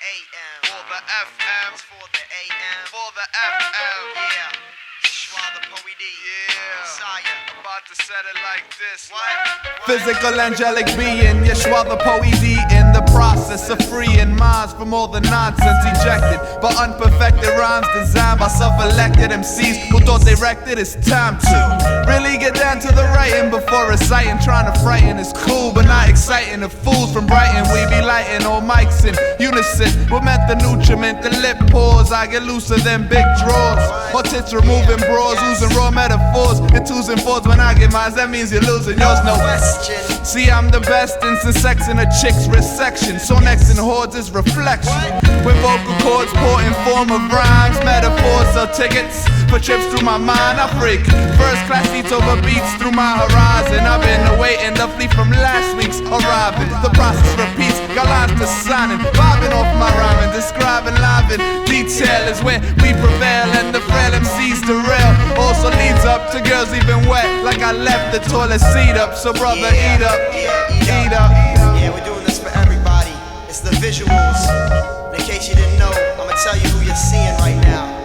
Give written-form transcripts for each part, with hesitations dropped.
AM. For the FM. For the AM. For the FM. Yeah. Yeshua the dapoED. Yeah. Siah. About to set it like this. What? Physical angelic being, Yeshua the dapoED, in the process of freeing minds from all the nonsense ejected by unperfected rhymes designed by self-elected MCs who thought they wrecked it. It's time to really get down to the writing before reciting. Trying to frighten is cool but not exciting. The fools from Brighton, we be lighting all mics in unison with methanonutriment. The lip pores, I get looser than big drawers, or tits removing bras, using raw metaphors in twos and fours. When I get mine, that means you're losing yours. No question. See, I'm the best in sex in a chick's wrist section. So next in hordes is reflection. With vocal cords poured in form of rhymes, metaphors sell tickets for trips through my mind. I freak first class seats over beats through my horizon. I've been awaiting the fleet from last week's arriving. The process repeats, got lines to signing, vibing off my rhyming, describing live in detail is where we prevail, and the frail MCs derail. Also leads up to girls even wet, like I left the toilet seat up. So brother, eat up, eat up. Yeah, we're doing this for everybody. It's the Visualz. And in case you didn't know, I'ma tell you who you're seeing right now.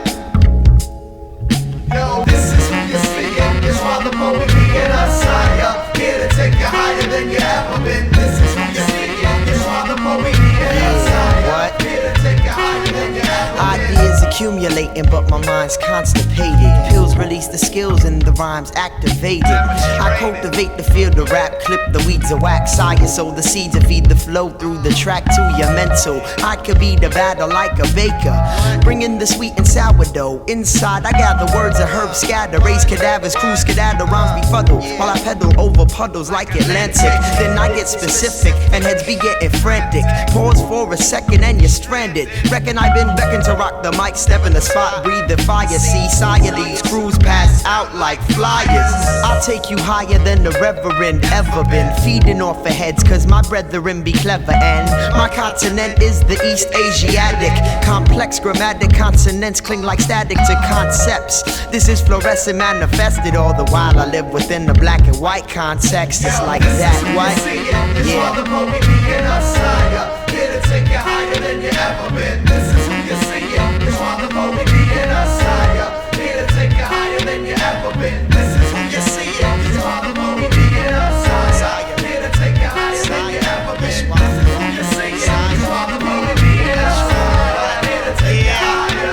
Yo, this is who you're seeing. Yeshua the dapoED and Siah, here to take you higher than you ever been. This is who you're seeing. Yeshua the dapoED and Siah, here to take you higher than you ever been. Ideas accumulating, but my mind's constipated. Pills release the skills and the rhymes activated. I cultivate the field of rap, clip the weeds of wax. Siah sow the seeds and feed the flow through the track to your mental. I could be the battle like a baker, bringing the sweet and sourdough. Inside I gather words of herb scatter, raise cadavers, cruise skedaddle, rhymes befuddle while I pedal over puddles like Atlantic. Then I get specific and heads be getting frantic. Pause for a second and you're stranded. Reckon I've been beckoned to rock the mic, step in the spot, breathe the fire. See, Siah, these crews pass out like flyers. I'll take you higher than the reverend ever been, feeding off of heads cause my brethren be clever. And my continent is the East Asiatic. Complex grammatic consonants cling like static to concepts. This is fluorescent manifested, all the while I live within the black and white context. It's like that, what? Yeah. The dapoED and Siah, here to take you higher than you ever been. This is who you're seeing. Yeshua the dapoED and Siah, here to take you higher than you ever been. This is who you're seeing. Yeshua the dapoED and Siah, here to take you higher than you ever been. This is who you're seeing. Yeshua the dapoED and Siah, here to take you higher.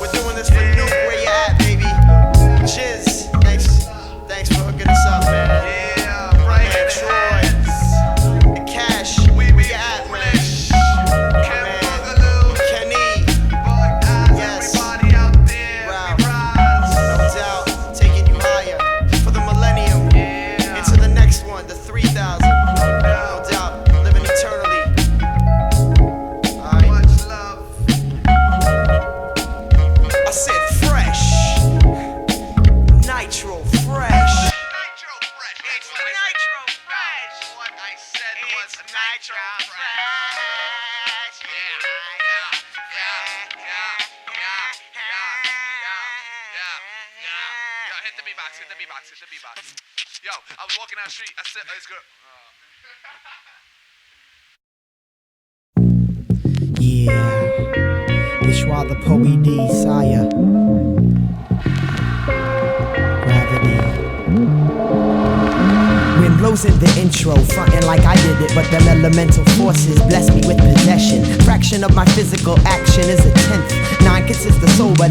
We're doing this for Nuke. Where you at, baby? Chiz, thanks for hooking us up, man. Yeah, right. Man, Troy, and Cash, where you at, man? Kenny, yes. Everybody out there, Wow. Reprise. No doubt, taking you higher for the millennium, into the next one, the 3000. No doubt, living eternally. Alright. Much love. I said fresh, nitro fresh. Nitro fresh. It's nitro fresh. What I said was nitro fresh. Yo, hit the beatbox, hit the beatbox, hit the beatbox. Yo, I was walking down the street. I said, it's good. Yeah, Yeshua the dapoED, Siah. Gravity. Wind blows in the intro, frontin' like I did it, but them elemental forces bless me with possession. Fraction of my physical action is a tenth. 9 consists the soul, but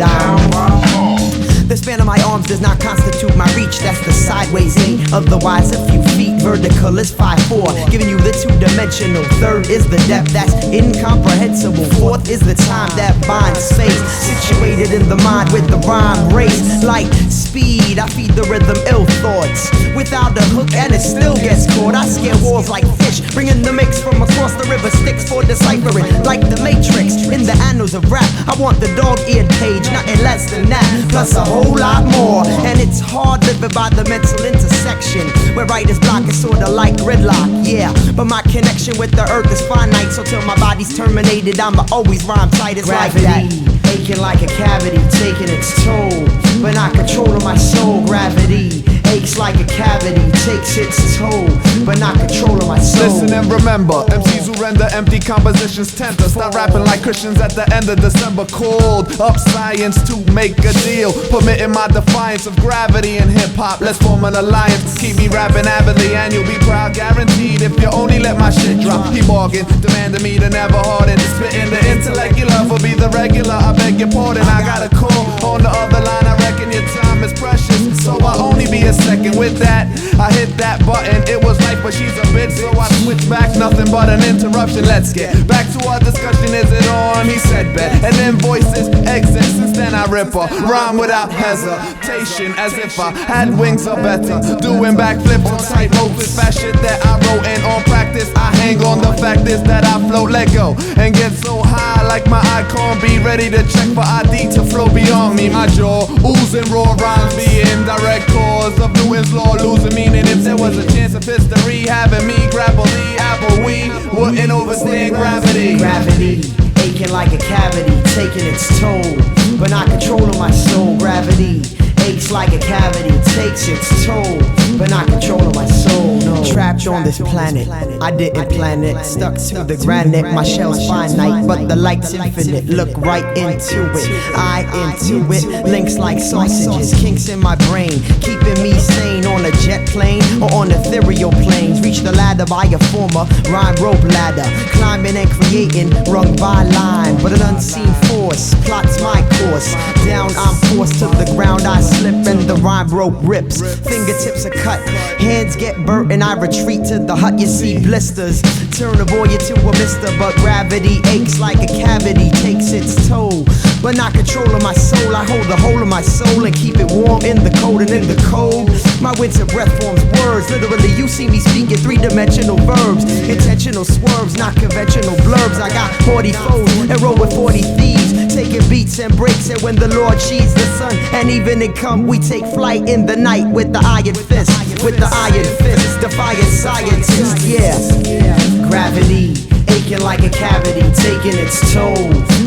the span of my arms does not constitute my reach. That's the sideways 8, otherwise a few feet. Vertical is 5'4", giving you the 2-dimensional. Third is the depth that's incomprehensible. Fourth is the time that binds space. Situated in the mind with the rhyme race. Like speed, I feed the rhythm ill thoughts. Without a hook and it still gets caught. I scare walls like fish, bringing the mix from across the river. Sticks for deciphering, like the Matrix. In the annals of rap, I want the dog-eared page, nothing less than that. Plus a whole lot more, and it's hard living by the mental intersection where writer's block is sorta like gridlock, yeah. But my connection with the earth is finite, so till my body's terminated, I'ma always rhyme tight. It's like that, aching like a cavity, taking its toll, but not controlling my soul. Gravity aches like a cavity, takes its toll, but not controlling my soul. Listen and remember, MCs who render empty compositions tender. Start rapping like Christians at the end of December. Called up science to make a deal, permitting my defiance of gravity in hip-hop. Let's form an alliance, keep me rapping avidly and you'll be proud, guaranteed, if you only let my shit drop. He bargained, demanding me to never harden, spitting the intellect you love will be the regular. I beg your pardon, I got a call on the other line. I reckon your time is precious, so I'll only be a second. With that, I hit that button. It was life, but she's a bitch, so I switch back. Nothing but an interruption. Let's get back to our discussion. Is it on? He said bet, and then voices exit. Since then I rip her rhyme without hesitation, as if I had wings or better. Doing backflips on tight ropes with fast shit that I wrote, and on practice I hang on. The fact is that I float, let go, and get so high like my icon. Be ready to check for ID to flow beyond me. My jaw oozing raw rhymes, being direct cause of Newton's law, losing meaning. If there was a chance of history having me grapple the apple, we wouldn't overstand gravity. Gravity, aching like a cavity, taking its toll, but not controlling my soul. Gravity aches like a cavity, takes its toll, but not controlling my soul. No. Trapped on this planet, I didn't plan it. Stuck to the granite, my shell's finite, but the light's infinite. Look right into it, I into it. Links like sausages, kinks in my brain, keeping me sane on a jet plane or on ethereal planes. Reach the ladder by a former rhyme rope ladder, climbing and creating rung by line, but an unseen force plots my course. Down I'm forced to the ground, I slip and the rhyme rope rips. Fingertips are cut, hands get burnt and I retreat to the hut. You see blisters, turn a voyeur to a mister, but gravity aches like a cavity, takes its toll, but not controlling my soul. I hold the whole of my soul and keep it warm in the cold and in the cold. My winter breath forms words, literally you see me speaking three-dimensional verbs. Intentional swerves, not conventional blurbs. I got 40 foes and roll with 40 thieves, taking beats and breaks. And when the Lord she's the sun, and even in come we take flight in the night with the iron fist, with the iron fist, defiant scientist. Yeah, gravity aching like a cavity, taking its toll,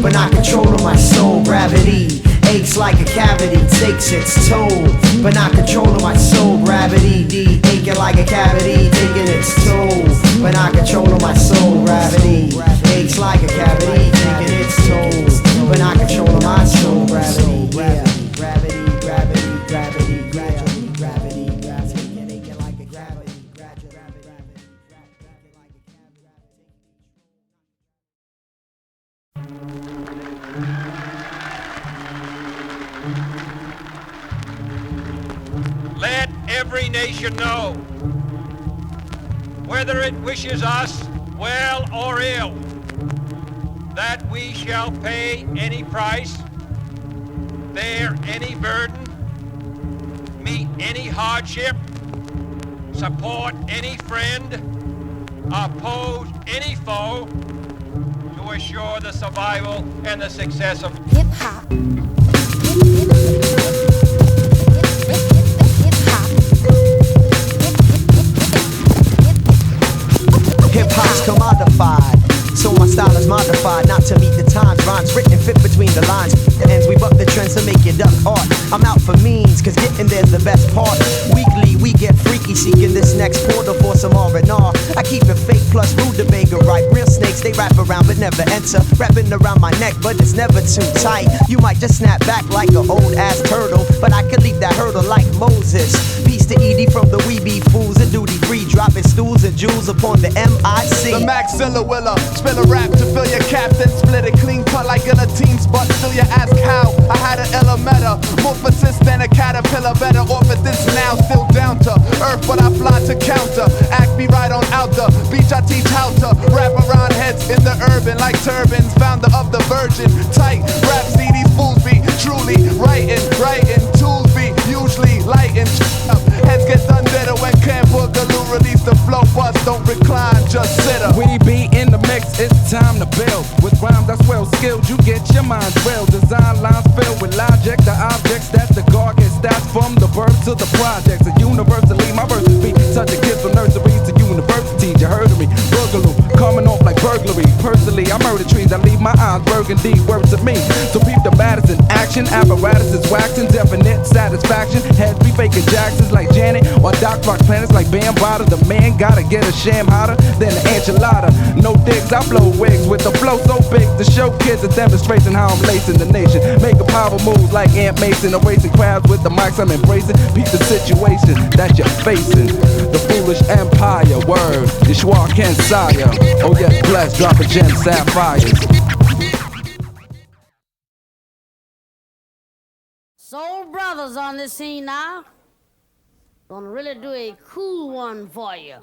but not controlling my soul. Gravity aches like a cavity, takes its toll, but not controlling my soul. Gravity aching like a cavity, taking its toll, but not controlling my soul. Gravity aches like a cavity, taking its toll, but not controlling my soul. Gravity, yeah. Gravity, gravity, gravity, gravity, gravity, gravity, aching like a gravity, gravity, Let every nation know, whether it wishes us well or ill, that we shall pay any price, bear any burden, meet any hardship, support any friend, oppose any foe, to assure the survival and the success of hip-hop. Hip-hop's commodified, so my style is modified, not to meet the times. Rhymes written fit between the lines. The ends we buck the trends to make it up art. I'm out for means, cause getting there's the best part. Weekly we get freaky, seeking this next portal for some R&R. I keep it fake plus rutabaga right. Real snakes, they wrap around but never enter. Wrapping around my neck, but it's never too tight. You might just snap back like an old ass turtle, but I could leave that hurdle like Moses. Peace to Edie from the Weeby fools and duty free, dropping stools and jewels upon the MIC. The Maxilla Willa, spill a rap to fill your cap, then split it clean cut like guillotines. But still you ask how, I had an elementa, more persistent than a caterpillar. Better off at this now, still down to earth, but I fly to counter. Act me right on out the beach, I teach how to wrap around heads in the urban like turbans. Founder of the virgin, tight rap, see these fools be truly writing, tools be usually lighting. Heads get done better when Cam Boogaloo release the flow bust, don't recline, just sit up. We be in the mix, it's time to build. With rhymes that's well skilled, you get your mind well. Design lines filled with logic, the objects that the guard gets stats from the birth to to the projects. And universally, my verses be touching kids from nurseries to universities. You heard of me, boogaloo, coming off like burglary. Personally, I murder trees that leave my eyes burgundy. Words to me, so peep the baddest in action. Apparatus is waxing, definite satisfaction. Heads be faking Jacksons like Janet, or Doc Rock planets like Bambada. The man gotta get a sham hotter than an enchilada. No digs, I blow wigs with a flow so big to show kids a demonstration how I'm lacing the nation. Making power moves like Aunt Mason, erasing crowds with the mics I'm embracing. Peep the situation that you're facing. The foolish empire, word, Yeshua Ken Siah. Oh yes, bless, dropping gem sapphires. Soul Brothers on the scene now. Gonna really do a cool one for you.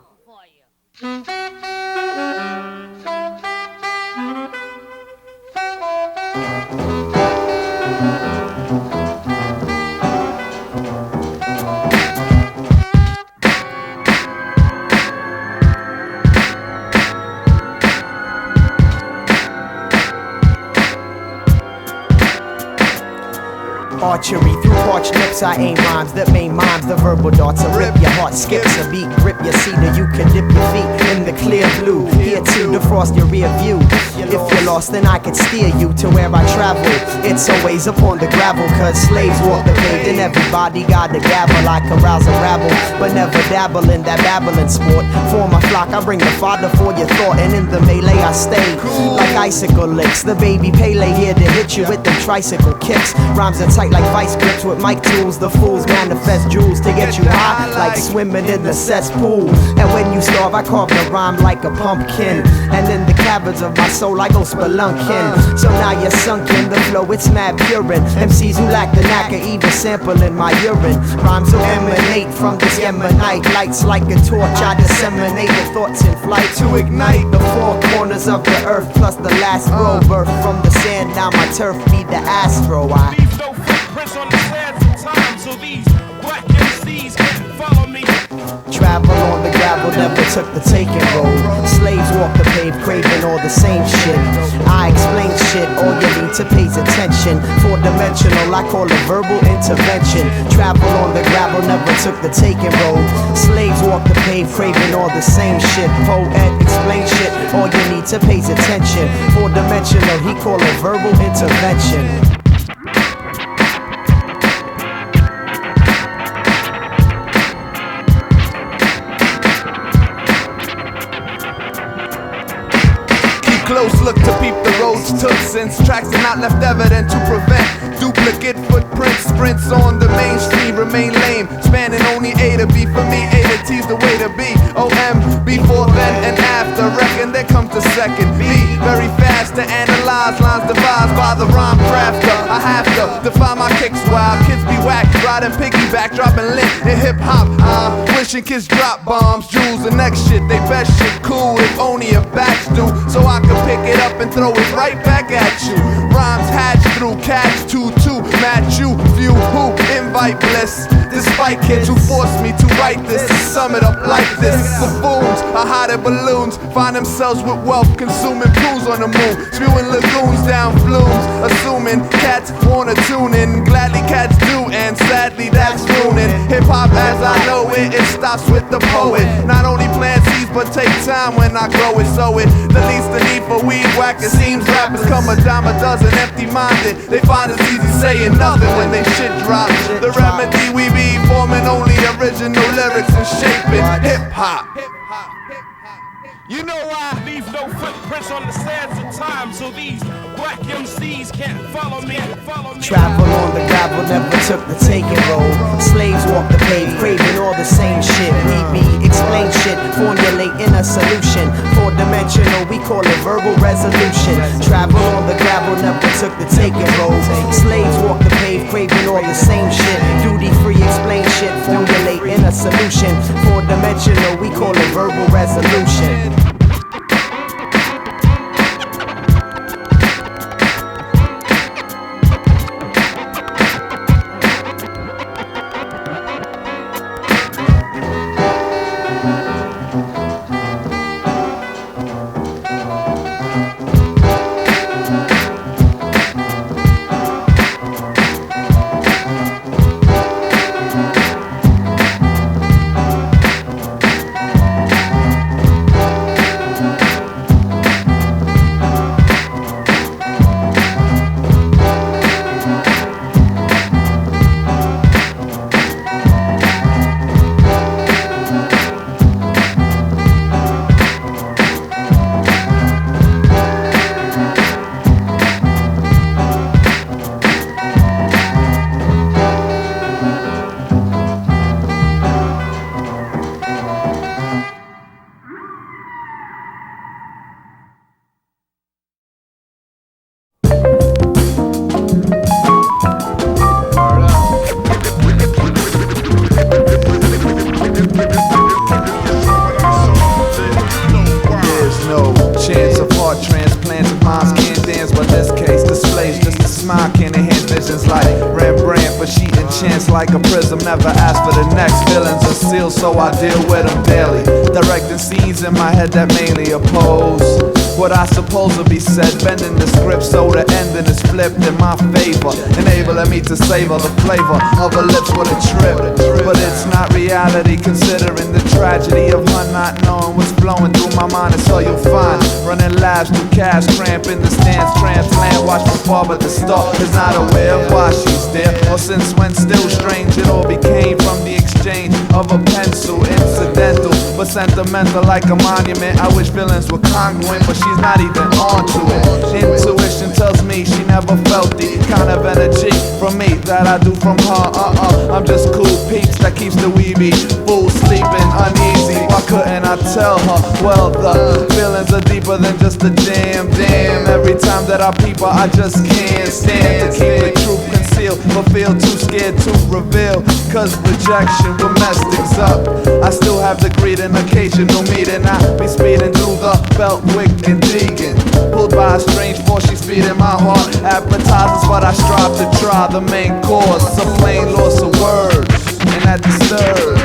Archery through parched lips, I aim rhymes that main mimes. The verbal darts will rip your heart, skips a beat, grip your cedar. You can dip your feet in the clear blue. Here to defrost your rear view. If you're lost, then I could steer you to where I travel. It's always upon the gravel, cause slaves walk the paved and everybody got a gavel. I can rouse a rabble, but never dabble in that babbling sport. For my flock, I bring the father for your thought, and in the melee I stay like icicle licks. The baby Pele here to hit you with them tricycle kicks. Rhymes are tight like vice grips with mic tools. The fools manifest jewels to get you high, like swimming in the cesspool. And when you starve, I carve the rhyme like a pumpkin, and in the caverns of my soul I go spelunking. So now you're sunk in the flow, it's mad purine. MCs who lack the knack of even sampling my urine. Rhymes will emanate from this Yemenite. Lights like a torch, I disseminate the thoughts in flight to ignite the four corners of the earth, plus the last row birth from the sand. Now my turf be the astro. Leave no footprints on the sands of time, so these black MCs can't follow me. Travel on the gravel, never took the taking road. Slaves walk the pave, craving all the same shit. I explain shit, all you need to pay's attention. Four-dimensional, I call it verbal intervention. Travel on the gravel, never took the taking road. Slaves walk the pave, craving all the same shit. Poet, explain shit, all you need to pay's attention. Four-dimensional, he call it verbal intervention. Close look to peep the roads took, since tracks are not left evident to prevent duplicate footprints. Sprints on the main street remain lame, spanning only A to B. For me, A to T's the way to be. OM, before then and after. Reckon there comes the second B. Very fast to analyze lines devised by the rhyme crafter. I have to define my kicks while kids be whack, riding piggyback, dropping lit in hip hop. Wishing kids drop bombs, jewels, the next shit. They best shit cool if only a batch do, so I can pick it up and throw it right back at you. Rhymes hatch through catch 2-2, match you, few who invite bliss. Despite kids who force me to write this, to sum it up like this. Buffoons are hot air balloons, find themselves with wealth, consuming pools on the moon, spewing lagoons down flumes, assuming cats wanna tune in. Gladly cats do, and sadly that's ruining hip hop as I know it. It stops with the poet. Not only plant seeds, but take time when I grow it, sow it. The least the need for weed whacker seems rappers come a dime a dozen, empty-minded. They find it's easy saying nothing when they shit drop. The remedy we be forming only original lyrics and shaping hip hop. You know I leave no footprints on the sands of time, so these black MCs can't follow me. Travel on the gravel, never took the taking road. Slaves walk the pave, craving all the same shit. We be explain shit, formulating a solution. Four-dimensional, we call it verbal resolution. Travel on the gravel, never took the taking road. Slaves walk the pave, craving all the same shit. Duty-free, explain shit, formulating a solution. Four-dimensional, we call it verbal resolution. like a prism, never ask for the next. Villains are sealed, so I deal with them daily. Directing scenes in my head that mainly oppose what I suppose will be said, bending the script so the ending is flipped in my favor, enabling me to savor the flavor of her lips with a trip. But it's not reality, considering the tragedy of her not knowing what's flowing through my mind. It's all you'll find, running laps through cash, cramping the stands, transplant, watch me fall, but the star is not aware of why she's there, or since when. Still strange, it all became from the exchange of a pencil, incidental but sentimental like a monument. I wish feelings were congruent, but she's not even onto it. Intuition tells me she never felt the kind of energy from me that I do from her. I'm just cool peeps that keeps the weeby fool sleeping uneasy. Why couldn't I tell her? Well, the feelings are deeper than just a jam. Damn, every time that I peep her, I just can't stand to keep the truth concealed, but feel too scared to reveal, cause rejection will mess things up. I still have the greed and occasional meeting. I be speeding through the belt, wick and Deegan, pulled by a strange force, she's feeding my heart appetizers, but I strive to try the main course. A plain loss of words, and that disturbs.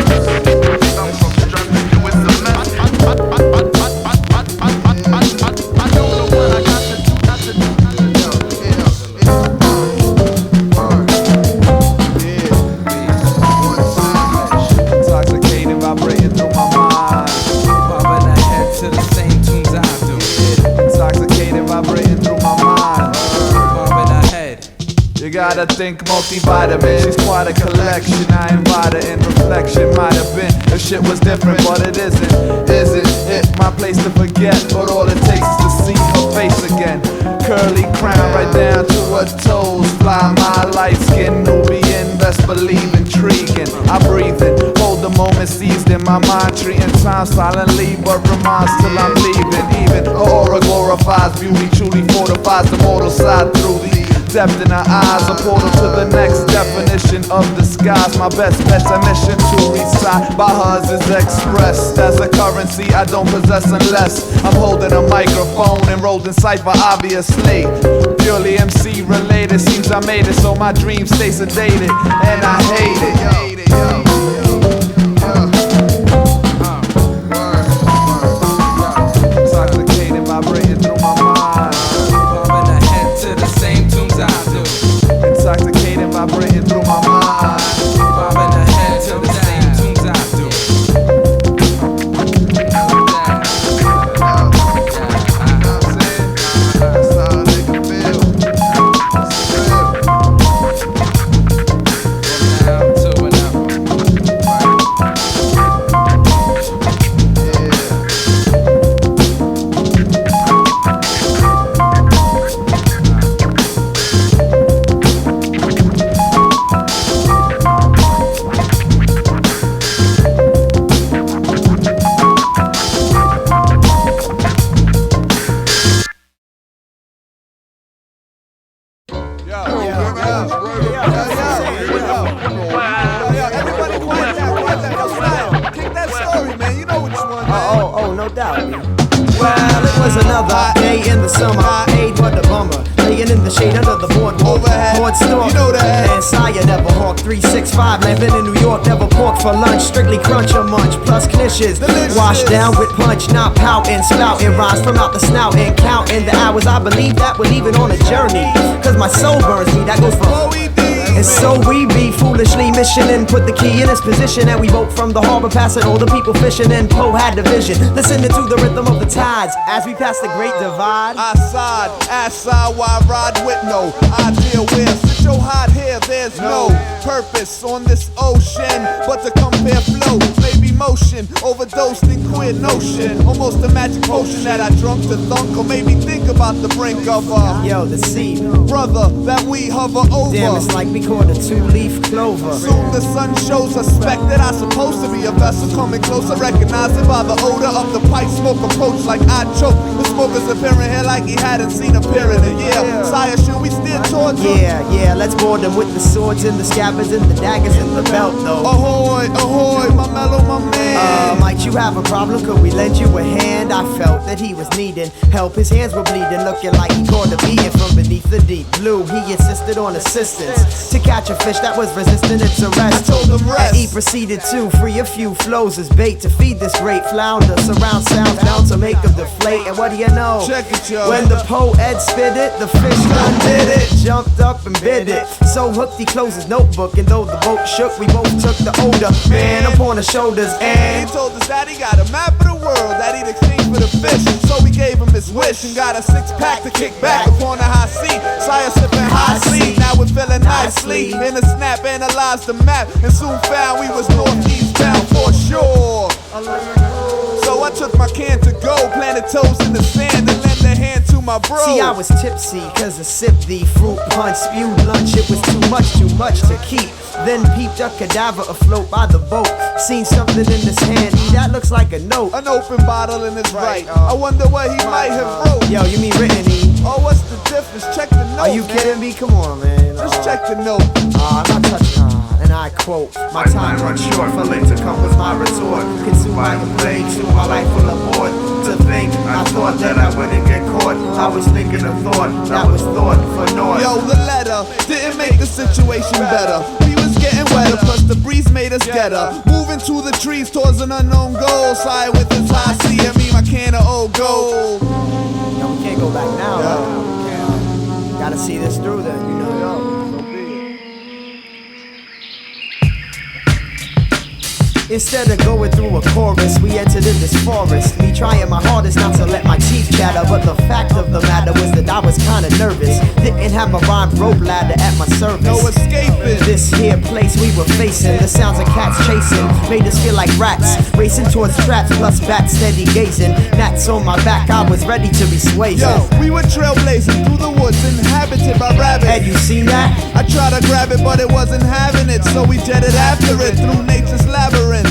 Gotta think multivitamin, she's quite a collection. I invite her in reflection. Might have been if shit was different, but it isn't. Isn't it my place to forget? But all it takes is to see her face again. Curly crown right down to her toes. Fly my light skin Nubian, best believe intriguing. I breathe in, hold the moment seized in my mind, treating time silently, but reminds till I'm leaving. Even her aura glorifies beauty, truly fortifies the mortal side through the depth in her eyes, a portal to the next definition of disguise. My best admission to reside by hers is expressed as a currency I don't possess unless I'm holding a microphone enrolled in cipher, obviously. Purely MC related, seems I made it, so my dreams stay sedated, and I hate it. Intoxicated, vibrating through my mind. Bobbing the head to the same tunes I do. Intoxicated, vibrating through my mind. Bobbing the head to the same tunes I do. That's how they can feel. Living in New York, never pork for lunch, strictly crunch or munch, plus knishes. Washed down with punch, not pouting, spouting rhymes from out the snout and counting the hours. I believe that we're leaving on a journey, cause my soul burns me, that goes from and so we be foolishly missioning, put the key in its position, and we boat from the harbor, passing all the people fishing, and Poe had the vision, listening to the rhythm of the tides as we pass the great divide. I side, why ride with no idea where. Sit your hot hair, there's no purpose on this ocean but to compare flow, maybe motion, overdosed in queer notion, almost a magic potion that I drunk to thunk, or maybe think about the brink of yo, the sea, brother, that we hover over. Damn, it's like we caught a two-leaf clover. Soon the sun shows a speck that I'm supposed to be a vessel coming closer, recognizing by the odor of the pipe smoke approach like I choke. The smoker's appearing here like he hadn't seen a peer in a year. Siah, should we steer towards him? Yeah, let's board them with the swords and the scabbards and the daggers and the belt though. Ahoy, ahoy, my mellow, my man. Might Did you have a problem? Could we lend you a hand? I felt that he was needing help. His hands were bleeding, looking like he caught a beating from beneath the deep blue. He insisted on assistance to catch a fish that was resisting its arrest. I told him rest. And he proceeded to free a few flows as bait to feed this great flounder. Surround sounds down to make him deflate. And what do you know? Check it, yo. When the poet spit it, the fish undid it, jumped up and bit it. So hooked he closed his notebook, and though the boat shook, we both took the older man upon the shoulders. And he told us that he got a map of the world that he'd exchange for the fish. So we gave him his wish and got a 6-pack to kick back upon the high seat. Siah sipping high seat, now we're feeling nicely. In a snap, analyzed the map, and soon found we was northeast bound for sure. So I took my can to go, planted toes in the sand, and lent a hand to my bro. See, I was tipsy, cause I sipped the fruit punch, spewed lunch, it was too much to keep. Then peeped a cadaver afloat by the boat. Seen something in his hand, that looks like a note. An open bottle in his right. I wonder what he might have wrote. Yo, you mean written, E? Oh, what's the difference? Check the note. Are you kidding me? Come on, man. Just check the note. I'm not touching. And I quote, my time runs short, for late to come was my retort. Consumed by the plague, to my life full of board. To think, I thought that I wouldn't get caught. I was thinking a thought, that was thought for naught. Yo, the letter didn't make the situation better. We was getting wetter, plus the breeze made us getter. Moving to the trees towards an unknown goal. Siah with his high C, and me, my can of old gold. Yo, we can't go back now, though. Gotta see this through then, you know, yo. Instead of going through a chorus, we entered in this forest. Me trying my hardest not to let my teeth chatter, but the fact of the matter was that I was kinda nervous. Didn't have my rhyme rope ladder at my service. No escaping. This here place we were facing, the sounds of cats chasing made us feel like rats, racing towards traps plus bats steady gazing. Gnats on my back, I was ready to be swayed. Yo, we were trailblazing through the woods, inhabited by rabbits. Had you seen that? I tried to grab it, but it wasn't having it, so we jetted after it through nature's labyrinth.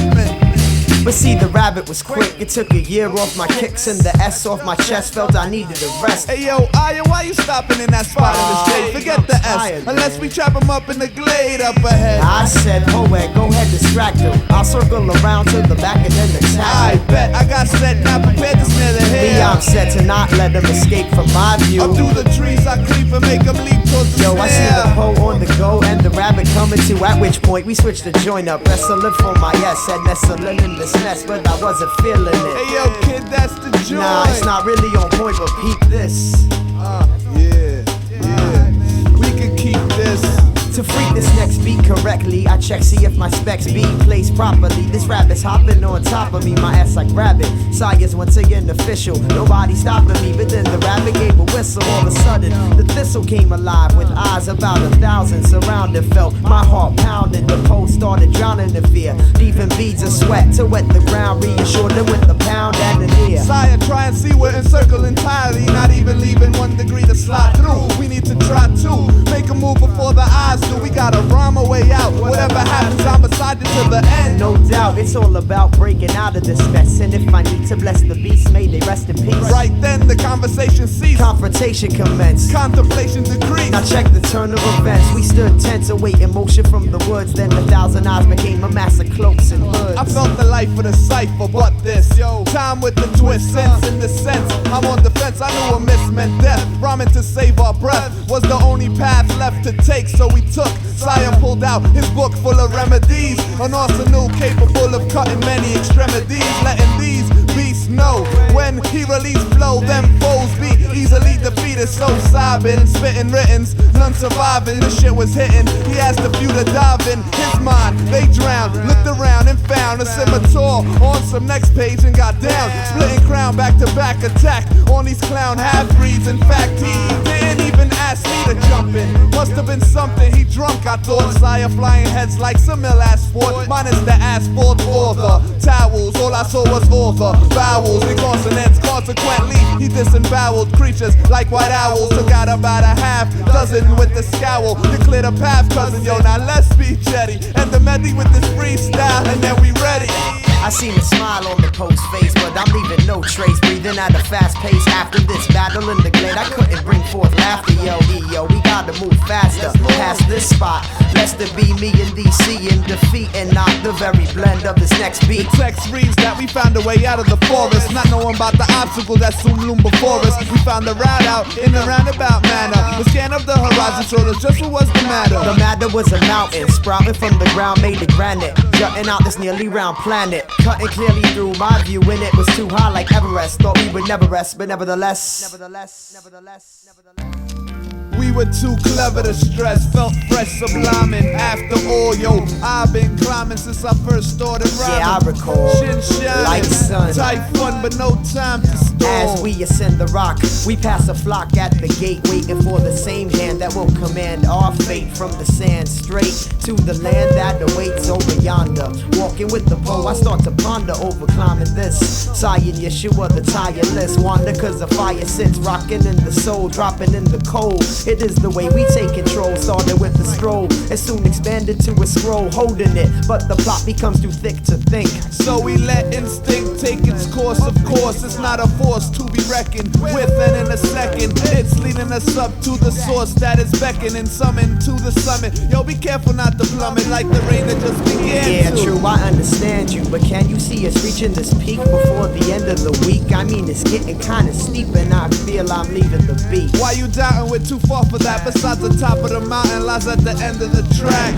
But see, the rabbit was quick. It took a year off my kicks and the S off my chest. Felt I needed a rest. Hey yo, Aya, why you stopping in that spot in the shade? Forget the S, unless we trap him up in the glade up ahead. I said, poet, go ahead, distract him. I'll circle around to the back and then attack. I bet I got set, not prepared to snare the hair. Me, I'm set to not let him escape from my view. Up through the trees, I creep and make him leap towards the Yo, snare. I see the pole on the go and the rabbit coming to. At which point we switched the joint up. Wrestling for my S, said nestling in this nest, but I wasn't feeling it. Hey yo, kid, that's the joint. Nah, it's not really on point, but peep this. Yeah. We can keep this. To freak this next beat correctly, I check, see if my specs be placed properly. This rabbit's hopping on top of me, my ass like rabbit. Siah's once again official, nobody stopping me. But then the rabbit gave a whistle. All of a sudden, the thistle came alive with eyes about 1,000 surrounded. Felt my heart pounding, the pole started drowning in fear. Leaving beads of sweat to wet the ground, reassured them with the pound and the near. Siah, try and see we're encircled entirely, not even leaving 1 degree to slide through. We need to try to make a move before the eyes do. We gotta rhyme a way out. Whatever happens, I'm beside you to the end. No doubt, it's all about breaking out of this mess. And if I need to bless the beast, may they rest in peace. Right then, the conversation ceased. Confrontation commenced. Contemplation decreased. Now check the turn of events. We stood tense, awaiting motion from the woods. Then 1,000 eyes became a mass of cloaks and hoods. I felt the life of the cipher, but this time with the twist, sense in the sense. I'm on defense, I knew a miss meant death. Rhyming to save our breath was the only path left to take, so we took. Siah pulled out his book full of remedies, an arsenal capable of cutting many extremities, letting these beasts know when he released flow, them foes be easily defeated. So sobbing, spitting writtens, none surviving. This shit was hitting. He asked a few to dive in his mind. They drowned, looked around and found a scimitar on some next page and got down. Splitting crown, back to back attack on these clown half breeds. In fact, he didn't even ask me to jump in. Must have been something he drunk. I thought Siah flying heads like some ill ass sport, minus the asphalt or the towels. All I saw was all the vowels and consonants. Consequently, he disemboweled creatures like white owls. Took out about a half dozen with the scowl. You cleared a path, cousin, yo, now let's be jetty. And the medley with this freestyle, and then we ready. I seen a smile on the post face, but I'm leaving no trace. Breathing at a fast pace. After this battle in the glade, I couldn't bring forth laughter. Yo, we gotta move faster past this spot. Lest it be me and DC in defeat and not the very blend of this next beat. The text reads that we found a way out of the forest, not knowing about the obstacle that soon loom before us. We found a route out in a roundabout manner. The scan of the horizon showed us just what was the matter. The matter was a mountain sprouting from the ground made of granite, jutting out this nearly round planet, cutting clearly through my view when it was too high like Everest. Thought we would never rest, but nevertheless. We were too clever to stress, felt fresh, sublime, and after all, yo, I've been climbing since I first started rhyming. Yeah, I recall, Shin shining, like sun, tight fun, but no time to stall. As we ascend the rock, we pass a flock at the gate, waiting for the same hand that will command our fate. From the sand straight to the land that awaits over yonder. Walking with the pole, I start to ponder over climbing this. Siah Yeshua, the tireless wander, cause the fire sits rocking in the soul, dropping in the cold. It is the way we take control. Started with a stroll and soon expanded to a scroll, holding it, but the plot becomes too thick to think. So we let instinct take its course. Of course, it's not a force to be reckoned with, and in a second, it's leading us up to the source that is beckoning, summoned to the summit. Yo, be careful not to plummet like the rain that just began. Yeah, true, I understand you, but can you see us reaching this peak before the end of the week? I mean, it's getting kinda steep and I feel I'm leaving the beat. Why you doubting? We're too far for that. Besides, the top of the mountain lies at the end of the track.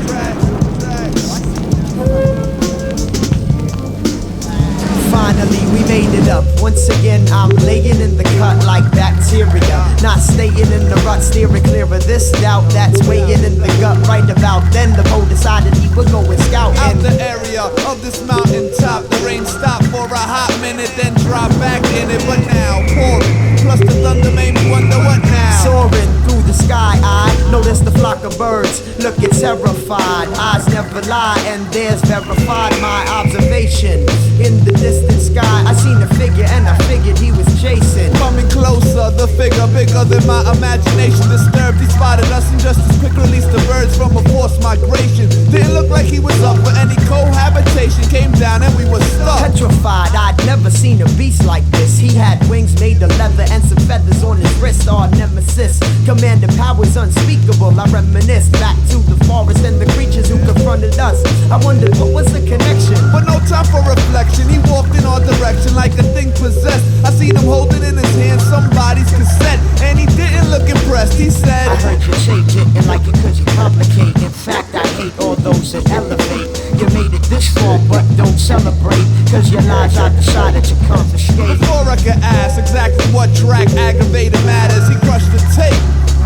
Finally, we made it up. Once again, I'm laying in the cut like bacteria. Not staying in the rut, steering clear of this doubt that's weighing in the gut. Right about then, the pole decided he would go and scout. Out the area of this mountain top, the rain stopped for a hot minute, then dropped back in it. But now, pouring, plus the thunder made me wonder what now. Soaring through the sky, I noticed the flock of birds looking terrified. Eyes never lie, and there's verified my observation. In the distant sky, I seen a figure and I figured he was chasing. Coming closer, the figure bigger than my imagination. Disturbed, he spotted us and just as quick released the birds from a forced migration. Didn't look like he was up for any cohabitation. Came down and we were stuck. Petrified, I'd never seen a beast like this. He had wings made of leather and some feathers on his wrist. Our nemesis, commanding powers unspeakable. I reminisce back to the forest and the creatures who confronted us. I wondered what was the connection, but no time for reflection. He walked in our direction like a thing possessed. I seen him holding in his hand somebody's cassette, and he didn't look impressed. He said, I heard you change it and like it cause you complicate. In fact, I hate all those that elevate. You made it this far but don't celebrate, cause your lives are the shot that you confiscate. Before I could ask exactly what track aggravated matters, he crushed the tape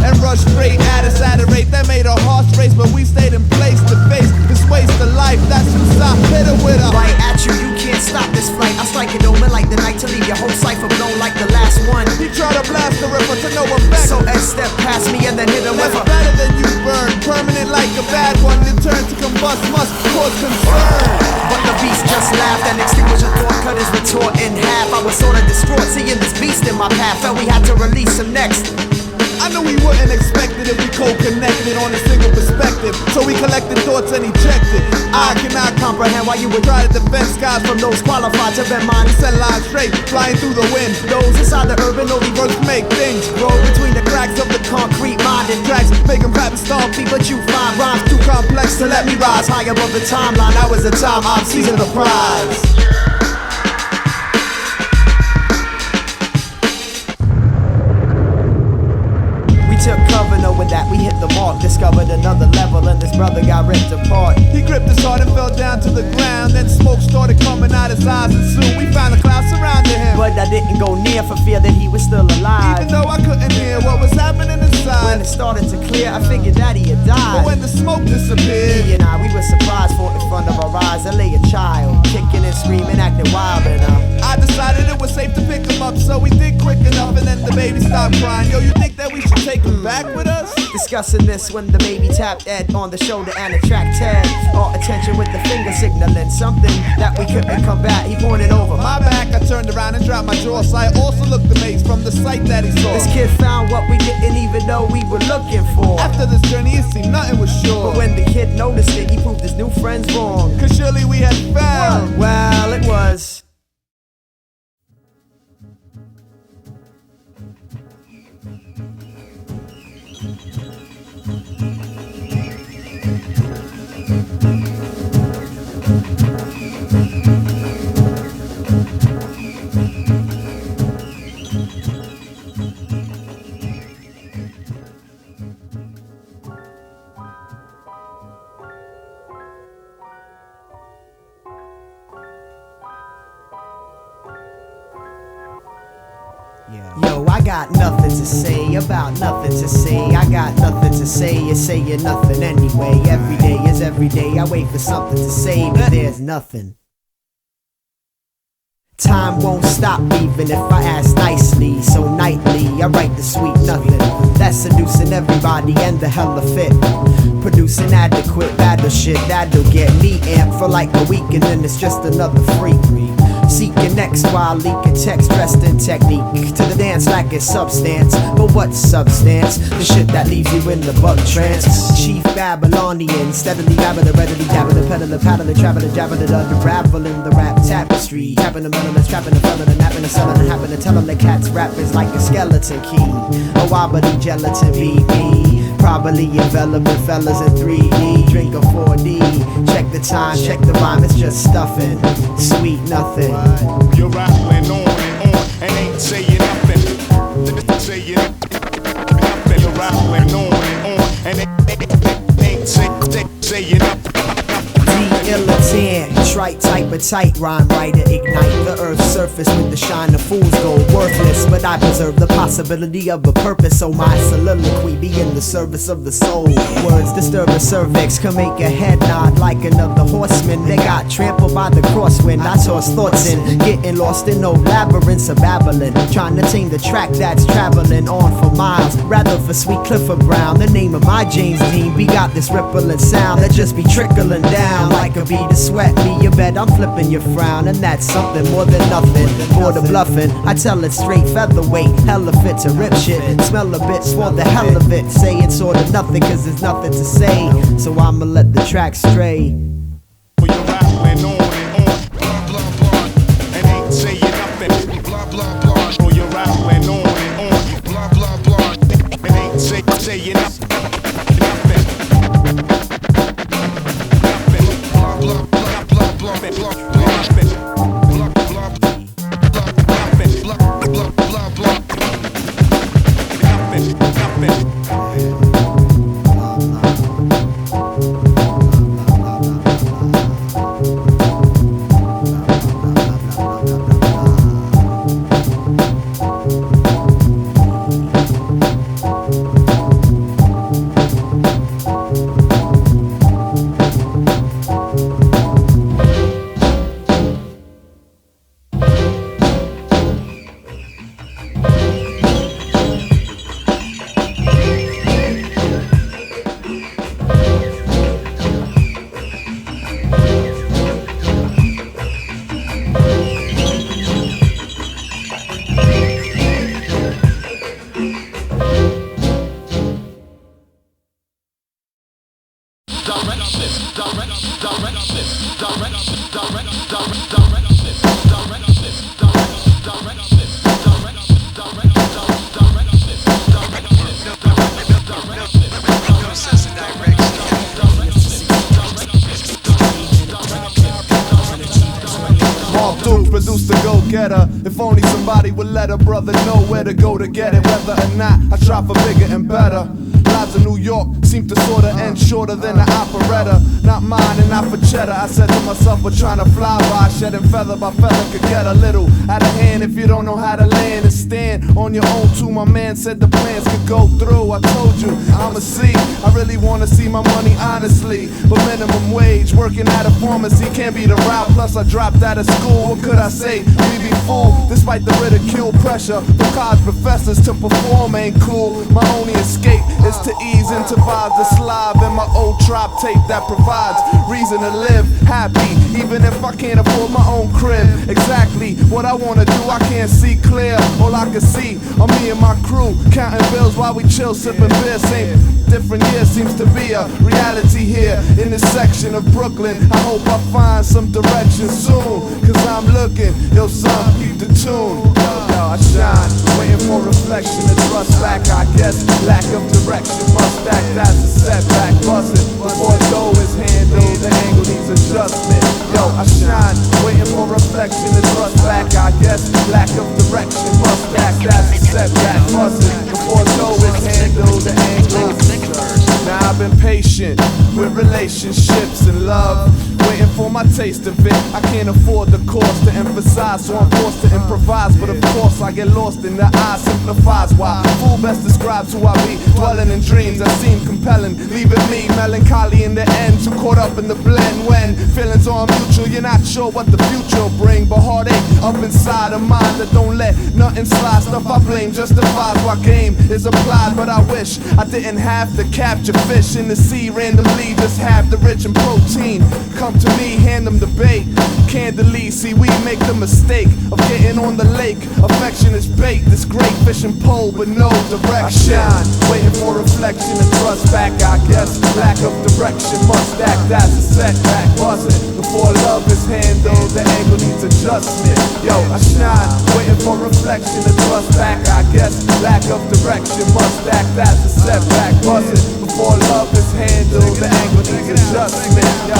and rushed straight at us at a rate that made our hearts race, but we stayed in place to face this waste of life. That's suicide, hit it with a right at you, you can't stop this flight. I strike it open like the night to leave your whole cipher blown like the last one. He tried to blast the river to no effect, so Ed stepped past me and then hit him with a better than you burn, permanent like a bad one. Then turn to combust must cause concern. But the beast just laughed and extinguished a thought, cut his retort in half. I was sorta distraught seeing this beast in my path, felt we had to release him next. I knew we wouldn't expect it if we co-connected on a single perspective. So we collected thoughts and ejected. I cannot comprehend why you would try to defend skies from those qualified to bend mine. We set lines straight, flying through the wind. Those inside the urban only works make things grow between the cracks of the concrete mind and tracks. Make them rap and stomp, but you find rhymes too complex to let me rise high above the timeline. That was the time I'm seizing the prize. Took cover, knowing that we hit the mark. Discovered another level and this brother got ripped apart. He gripped his heart and fell down to the ground. Then smoke started coming out his eyes, and soon we found a cloud surrounding him. But I didn't go near for fear that he was still alive. Even though I couldn't hear what was happening inside. When it started to clear, I figured that he had died. But when the smoke disappeared, he and I, we were surprised for in front of our eyes. There lay a child, kicking and screaming, acting wild, and I decided it was safe to pick him up, so we did quick enough, and then the baby stopped crying. Yo, you think that we should take him back with us? Discussing this when the baby tapped Ed on the shoulder and attract Ted. Our attention with the finger signaling something that we couldn't combat. He pointed over my back. I turned around and dropped my jaw. I also looked amazed from the sight that he saw. This kid found what we didn't even know we were looking for. After this journey, it seemed nothing was sure. But when the kid noticed it, he proved his new friends wrong. Cause surely we had found. Well, it was Yo, I got nothing to say about nothing to say. I got nothing to say, you're saying nothing anyway. Every day is every day, I wait for something to say, but there's nothing. Time won't stop even if I ask nicely. So nightly, I write the sweet nothing that's seducing everybody and the hella fit. Producing adequate battle shit that'll get me amped for like a week, and then it's just another freak. Seeking next while leaking text dressed in technique. To the dance like it's substance, but what substance? The shit that leaves you in the bug trance. Chief Babylonian, steadily babbling, readily dabbling, peddling, paddling, traveling, jabbing, unraveling the rap tapestry. Tapping the elements, trapping the felon, and napping the selling, and happen to tell them the cat's rap is like a skeleton key. A wobbly gelatin BB. Probably enveloping fellas in 3D. Drink a 4D. Check the time, check the rhyme, it's just stuffing. Sweet nothing. You're rattling on and ain't saying nothing. Saying nothing. You're rattling on and ain't saying nothing. Militant, trite type of tight rhyme writer. Ignite the earth's surface with the shine of fool's gold. Worthless, but I preserve the possibility of a purpose. So my soliloquy be in the service of the soul. Words disturb the cervix, can make a head nod like another horseman. They got trampled by the crosswind. I toss thoughts in, getting lost in old labyrinths of Babylon. Trying to tame the track that's traveling on for miles. Rather for sweet Clifford Brown, the name of my James Dean. We got this rippling sound that just be trickling down like a bee to sweat me. You bet I'm flipping your frown, and that's something more than nothing. For the bluffing, I tell it straight featherweight. Hella fit to rip shit. Smell a bit for the hell of it. Say it's sort of nothing cause there's nothing to say. So I'ma let the track stray. You're rattling on blah blah blah and ain't saying nothing. Blah blah blah. Oh, you're rattling on blah blah blah and ain't saying nothing. Produce the go-getter. If only somebody would let a brother know where to go to get it. Whether or not I try for bigger and better. Lives in New York seem to sorta end shorter than an operetta. Not mine and not for cheddar. I said to myself, we're trying to fly by. Shedding feather by feather could get a little out of hand if you don't know how to land and stand on your own too. My man said the plans could go through. I told you, I'ma see. I really wanna see my money honestly. But minimum wage, working at a pharmacy can't be the route. Plus I dropped out of school. What could I say? We be fooled. Despite the ridicule pressure from college professors to perform ain't cool. My only escape is to ease into vibes, the slide in my old trap tape that provides reason to live happy, even if I can't afford my own crib. Exactly what I wanna do, I can't see clear. All I can see are me and my crew counting bills while we chill, sipping beer. Same different year seems to be a reality here in this section of Brooklyn. I hope I find some direction soon, cause I'm looking, yo son, keep the tune. Yo, I shine, waiting for reflection to thrust back, I guess. Lack of direction must act as a setback. Bustin' before dough is handled. the angle needs adjustment. Yo, I shine, waiting for reflection and thrust back, I guess. Lack of direction, must act as a setback. Bustin' before dough is handled, the angle. Now I've been patient with relationships and love, waiting for my taste of it. I can't afford the cost to emphasize, so I'm forced to improvise. But of course I get lost in the eye, simplifies why fool best describes who I be. Dwelling in dreams that seem compelling, leaving me melancholy in the end. Too caught up in the blend when feelings are mutual. You're not sure what the future will bring, but heartache up inside a mind that don't let nothing slide. Stuff I blame justifies why game is applied. But I wish I didn't have to capture fish in the sea randomly. Just have the rich in protein come to me, hand them the bait. Candidly, see we make the mistake of getting on the lake. Affection is bait, this great fishing pole but no direction. I shine, waiting for reflection and thrust back, I guess. Lack of direction must act as a setback. Buzzing before love is handled, the angle needs adjustment. Yo, I shine, waiting for reflection and thrust back, I guess. Lack of direction must act as a setback. Buzzing before love is handled, the angle needs adjustment. Yo.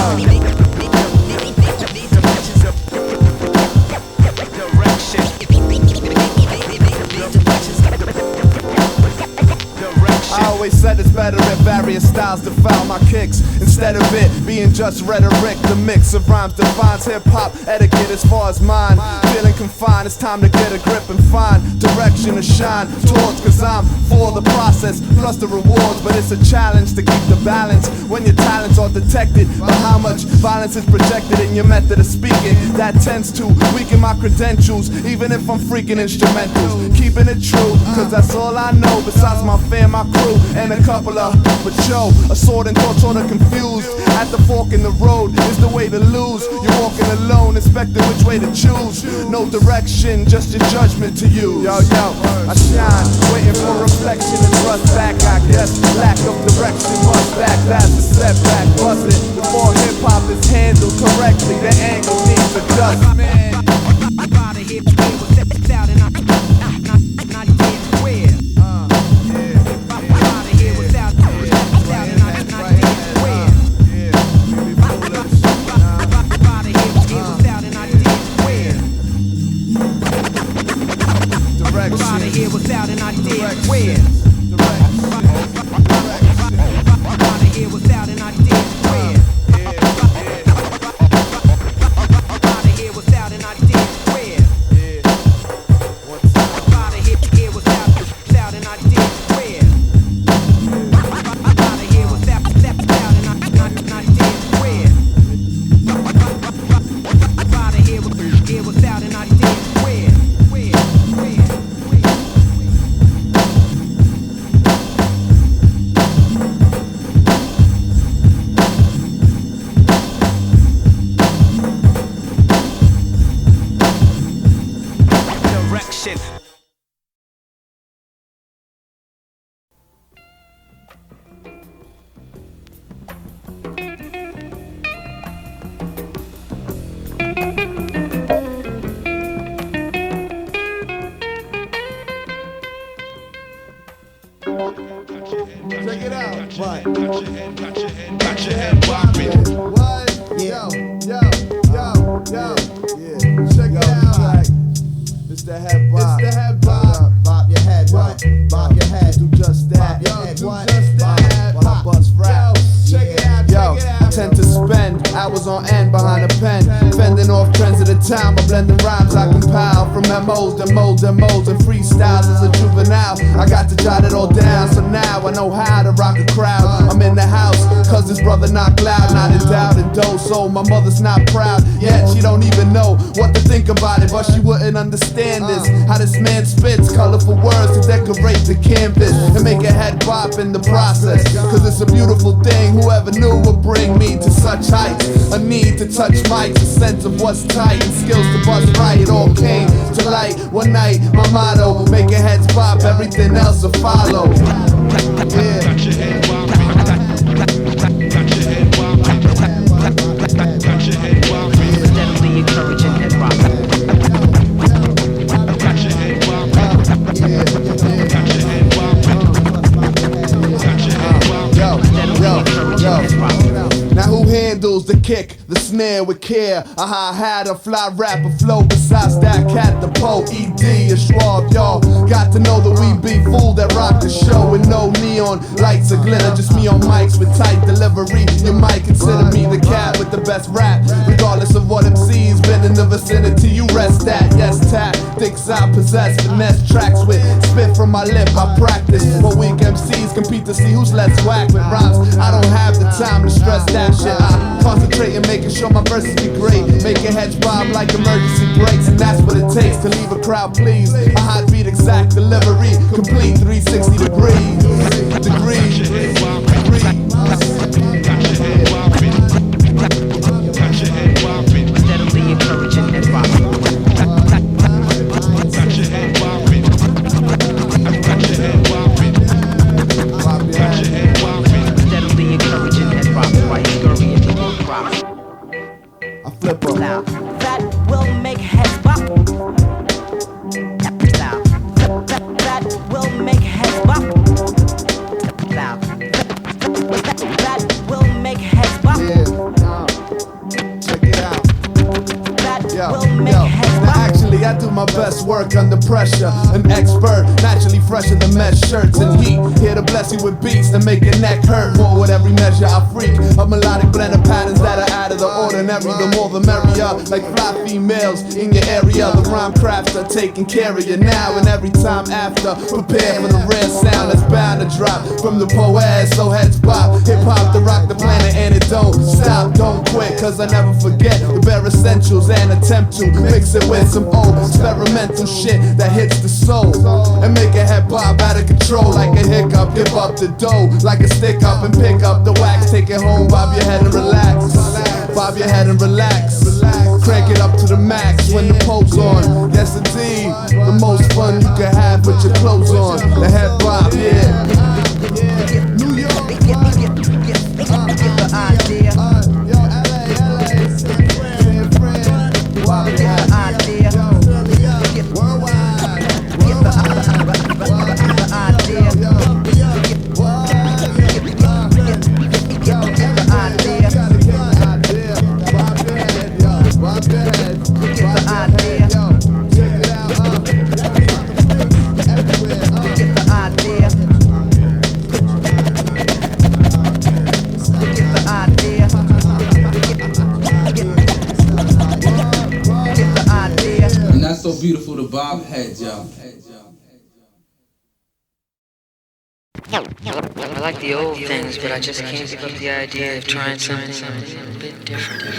I always said it's better if various styles defile my kicks, instead of it being just rhetoric. The mix of rhymes defines hip-hop etiquette as far as mine. Feeling confined, it's time to get a grip and find direction to shine towards, cause I'm for the process plus the rewards. But it's a challenge to keep the balance when your talents are detected by how much violence is projected in your method of speaking. That tends to weaken my credentials, even if I'm freaking instrumentals. Keeping it true, cause that's all I know besides my fam, my crew, and a couple of, but yo, assorting thoughts sorta confused. At the fork in the road is the way to lose. You're walking alone, inspecting which way to choose. No direction, just your judgment to use. Yo, I shine, waiting for reflection and thrust back, I guess. Lack of direction must act as a setback. Bustin' before hip-hop is handled correctly, the angle needs adjustment. Here without an idea where. Here without an idea where. Here without an idea where. Here without an idea where. Here without an idea where. Here without an idea where. Check it out. What? Got your head bopping. What? Yeah. Yo. Yeah. Check it out. It's the head bop. It's the head bop. Bop your head, what? Bop your head. Do just that. Bop your head, Do what? just that. Bop, While I bust rap. Check it out. Yo, I tend to spend hours on end behind a pen, fending off trends of the time. I blending rhymes I compile from MOs to modes and freestyles as a juvenile. I got to jot it all down, so now I know how to rock a crowd. I'm in the house, cause this brother not loud, not in doubt and dough. So my mother's not proud, yet she don't even know what to think about it. But she wouldn't understand this, how this man spits colorful words to decorate the canvas and make a head bop in the process. Cause it's a beautiful thing, whoever knew would bring me to such heights. A need to touch mics, a sense of what's tight, and skills to bust right. It all came to light one night. My motto, make your heads pop, everything else will follow. Yeah. Got your head bopping. Got your head bopping. Got your head bopping. Steadily encouraging hip hop. Got your head bopping. Got your head bopping. Got your head bopping. Yo. Now who handles the care. I had a fly rapper flow. Besides that, cat the dapoED is Schwab, y'all. Got to know that we be fool that rock the show with no neon lights or glitter. Just me on mics with tight delivery. You might consider me the cat with the best rap, regardless of what MC's been in the vicinity. You rest at, yes, tactics I possess. Finesse tracks with spit from my lip. I practice, but weak MCs compete to see who's less whack with rhymes. I don't have the time to stress that shit. I concentrate and making sure my verses be great, making heads bob like emergency brakes, and that's what it takes to leave a crowd pleased. A hot beat, exact delivery, complete 360 degrees. Steadily encouraging head bop. Steadily encouraging head bop while you scurry into your crops. I flip up. Now, that will make heads bop. Now, that will make heads bop. Now, that will make heads bop. Check it out. That will make heads bop. Actually, I do my best work under pressure. An expert, naturally fresher than mesh shirts and heat. Here to bless you with beats that make your neck hurt. More with every measure I freak. A melodic blend of patterns that are out of the ordinary. The more the merrier, like fly females in your area. The rhyme crafts are taking care of you now and every time after. Prepare for the rare sound that's bound to drop from the poet. So heads bop, hip hop to rock the planet, and it don't stop, don't quit. Cause I never forget the bare essentials and attempt to mix it with some old experimental shit that hits the soul and make a head bop out of control like a hiccup. Give up the dough like a stick up and pick up the wax. Take it home, bob your head and relax. Bob your head and relax. Crank it up to the max when the pole's on. Yes indeed, the most fun you can have with your clothes on. The head bop, yeah. New York, Get the idea. And that's so beautiful to bob heads, yo. I like the old things, but I just can't give up the idea of trying something a bit different.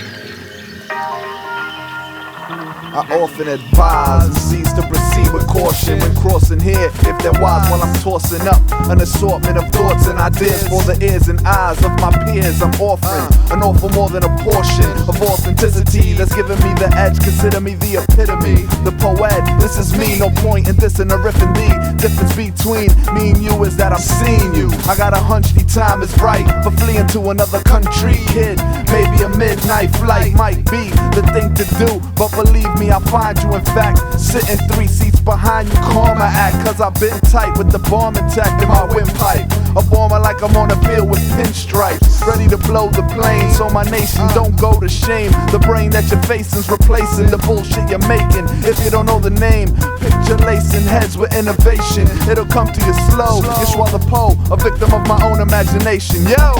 I often advise MCs to proceed with caution when crossing here, if they're wise, while I'm tossing up an assortment of thoughts and ideas for the ears and eyes of my peers. I'm offering an awful more than a portion of authenticity that's giving me the edge. Consider me the epitome, the poet. This is me, no point in this and a riff in the difference between me and you is that I'm seeing you. I got a hunch the time is right for fleeing to another country, kid. Maybe a midnight flight might be the thing to do, but believe me, I'll find you. In fact, sitting 3 seats behind you, calm my act, cause I've been tight with the bomb intact in my windpipe. A bomber like I'm on a field with pinstripes, ready to blow the plane so my nation don't go to shame. The brain that you're facing's replacing the bullshit you're making. If you don't know the name, picture lacing heads with innovation. It'll come to you slow. Yeshua the Po, a victim of my own imagination. Yo!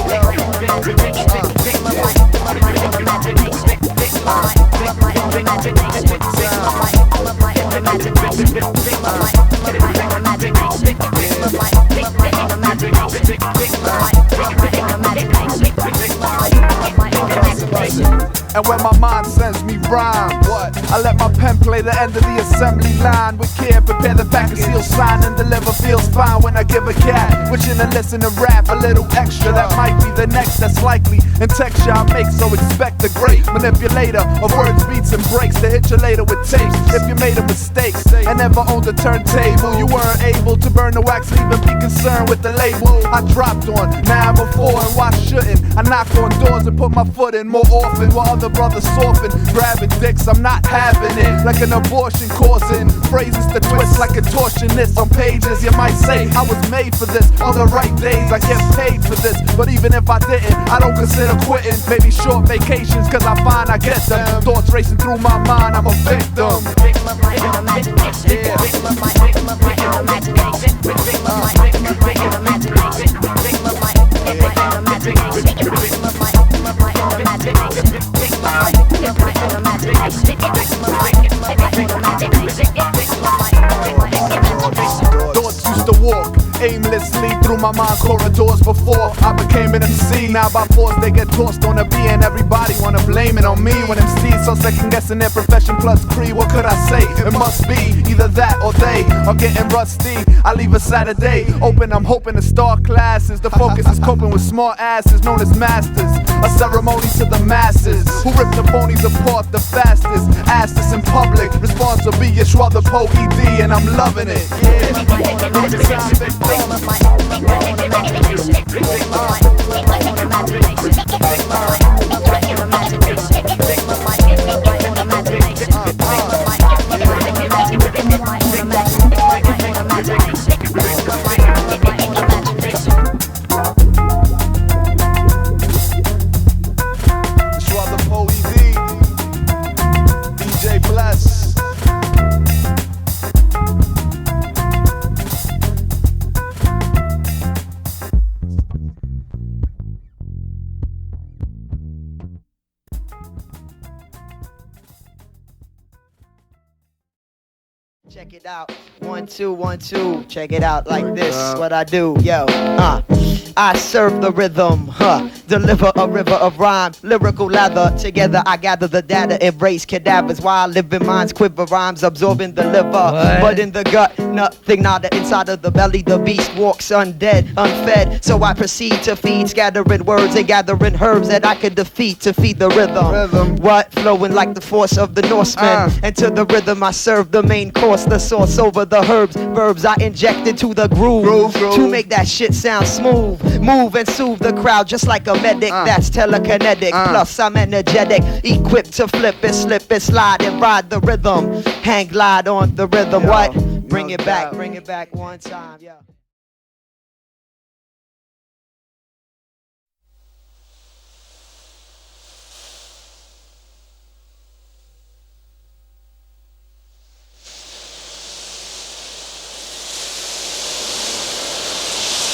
And when my mind sends me rhyme, I let my pen play the end of the assembly line. With care, prepare the back and seal sign and deliver. Feels fine when I give a cat, wishing to listen to rap a little extra. That might be the next that's likely in texture I make, so expect a great manipulator of words, beats and breaks to hit you later with tapes. If you made a mistake and never owned a turntable, you weren't able to burn the wax or even be concerned with the label. I dropped on now before, and why shouldn't I knock on doors and put my foot in more often while other brothers soften, grabbing dicks. I'm not happening, like an abortion causing phrases to twist like contortionists on pages. You might say I was made for this, on the right days I get paid for this, but even if I didn't, I don't consider quitting. Maybe short vacations, cause I find I get them. Thoughts racing through my mind, I'm a victim. Victim of my imagination. Victim of my imagination. Victim of my imagination. Victim of my imagination. Victim of my imagination. Victim of my Thoughts used to walk aimlessly through my mind corridors before I became an MC. Now by force they get tossed on a B and everybody wanna blame it on me. When MCs so second guessing their profession plus creed, what could I say? It must be either that or they are getting rusty. I leave a Saturday open, I'm hoping to start classes. The focus is coping with smart asses known as masters. A ceremony to the masses who rip the phonies apart the fastest. Ask this in public, response will be Yeshua the dapoED, and I'm loving it. Check it out, 1 2 1 2. Check it out like this. What I do, yo. I serve the rhythm, deliver a river of rhyme, lyrical lather. Together I gather the data, embrace cadavers while living minds quiver rhymes, absorbing the liver. But in the gut, nothing nada. Inside of the belly, the beast walks undead, unfed. So I proceed to feed, scattering words and gathering herbs that I could defeat to feed the rhythm. What? Flowing like the force of the Norsemen. And to the rhythm I serve the main course, the sauce over the herbs. Verbs I inject into the groove to make that shit sound smooth. Move and soothe the crowd just like a medic. That's telekinetic. Plus I'm energetic, equipped to flip and slip and slide and ride the rhythm. Hang glide on the rhythm. Yo, what? Bring it back one time. Yeah.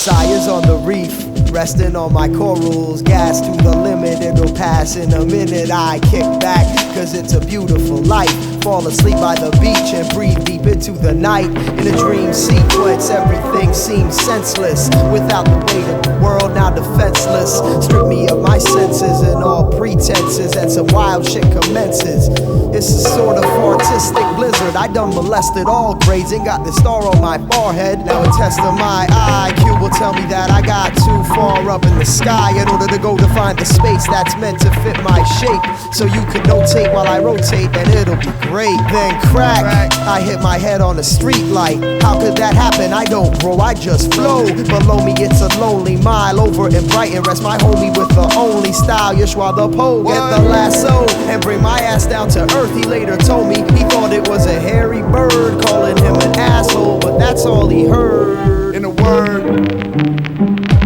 Siah's on the reef, resting on my corals. Gas to the limit, it'll pass in a minute. I kick back, cause it's a beautiful life. Fall asleep by the beach and breathe deep into the night. In a dream sequence, everything seems senseless. Without the weight of the world, now defenseless. Strip me of my senses and all pretenses, and some wild shit commences. It's a sort of artistic blizzard. I done molested all grades and got the star on my forehead. Now a test of my IQ will tell me that I got too far up in the sky in order to go to find the space that's meant to fit my shape. So you can notate while I rotate and it'll be great. Then crack, I hit my head on a street light. How could that happen? I don't grow, I just flow. Below me it's a lonely mile. Over in Brighton rests my homie with the only style, Yeshua the Po. Get the lasso and bring my ass down to earth. He later told me he thought it was a hairy bird, calling him an asshole, but that's all he heard. In a word,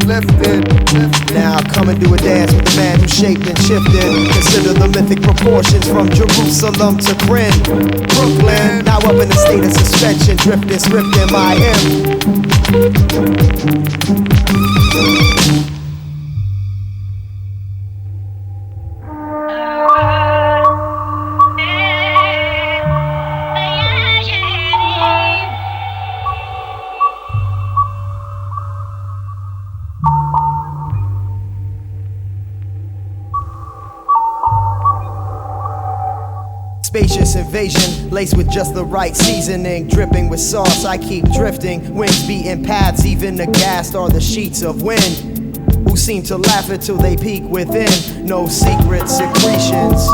lifted. Now come and do a dance with the man who shaped and shifted. Consider the mythic proportions from Jerusalem to Bryn, Brooklyn. Now up in a state of suspension, drifting, swift in my Spacious invasion, laced with just the right seasoning, dripping with sauce. I keep drifting, winds beating paths, even aghast are the sheets of wind, who seem to laugh until they peek within. No secret secretions.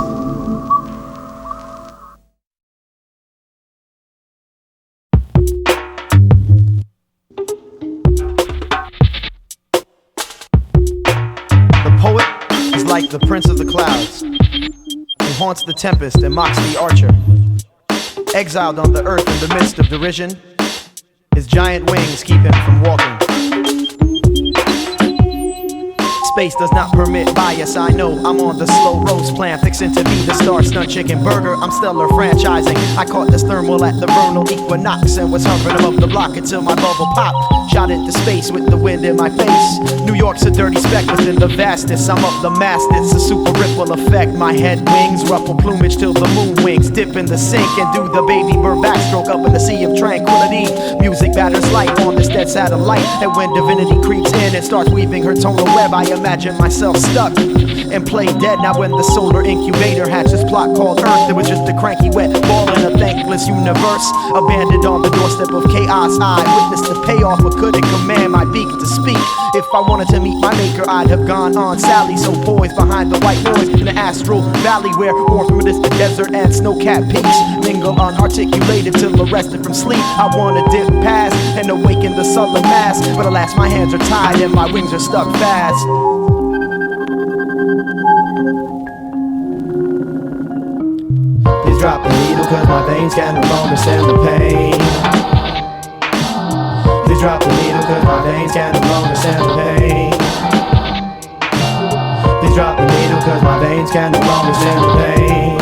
The poet is like the prince of the clouds, who haunts the tempest and mocks the archer. Exiled on the earth in the midst of derision. His giant wings keep him from walking. Space does not permit bias, I know I'm on the slow roast plan, fixing to be the star stunt chicken burger. I'm stellar franchising. I caught this thermal at the vernal equinox and was hovering above the block until my bubble popped. Shot into space with the wind in my face. New York's a dirty speck within the vastness. I'm up the mast, it's a super ripple effect. My head wings ruffle plumage till the moon wings. Dip in the sink and do the baby bird backstroke up in the sea of tranquility. Music batters light on this dead satellite. And when divinity creeps in and starts weaving her tonal web, I imagine myself stuck and play dead. Now when the solar incubator hatched this plot called Earth, it was just a cranky wet ball in a thankless universe, abandoned on the doorstep of chaos. I witnessed the payoff, but couldn't command my beak to speak. If I wanted to meet my maker, I'd have gone on Sally, so poised behind the white noise in the astral valley where war through this desert and snow-capped peaks mingle unarticulated till arrested from sleep. I wanna dip past and awaken the sullen mass, but alas my hands are tied and my wings are stuck fast. Please drop the needle cause my veins can no longer stand the pain. Please drop the needle cause my veins can no longer stand the pain. Please drop the needle cause my veins can no longer stand the pain.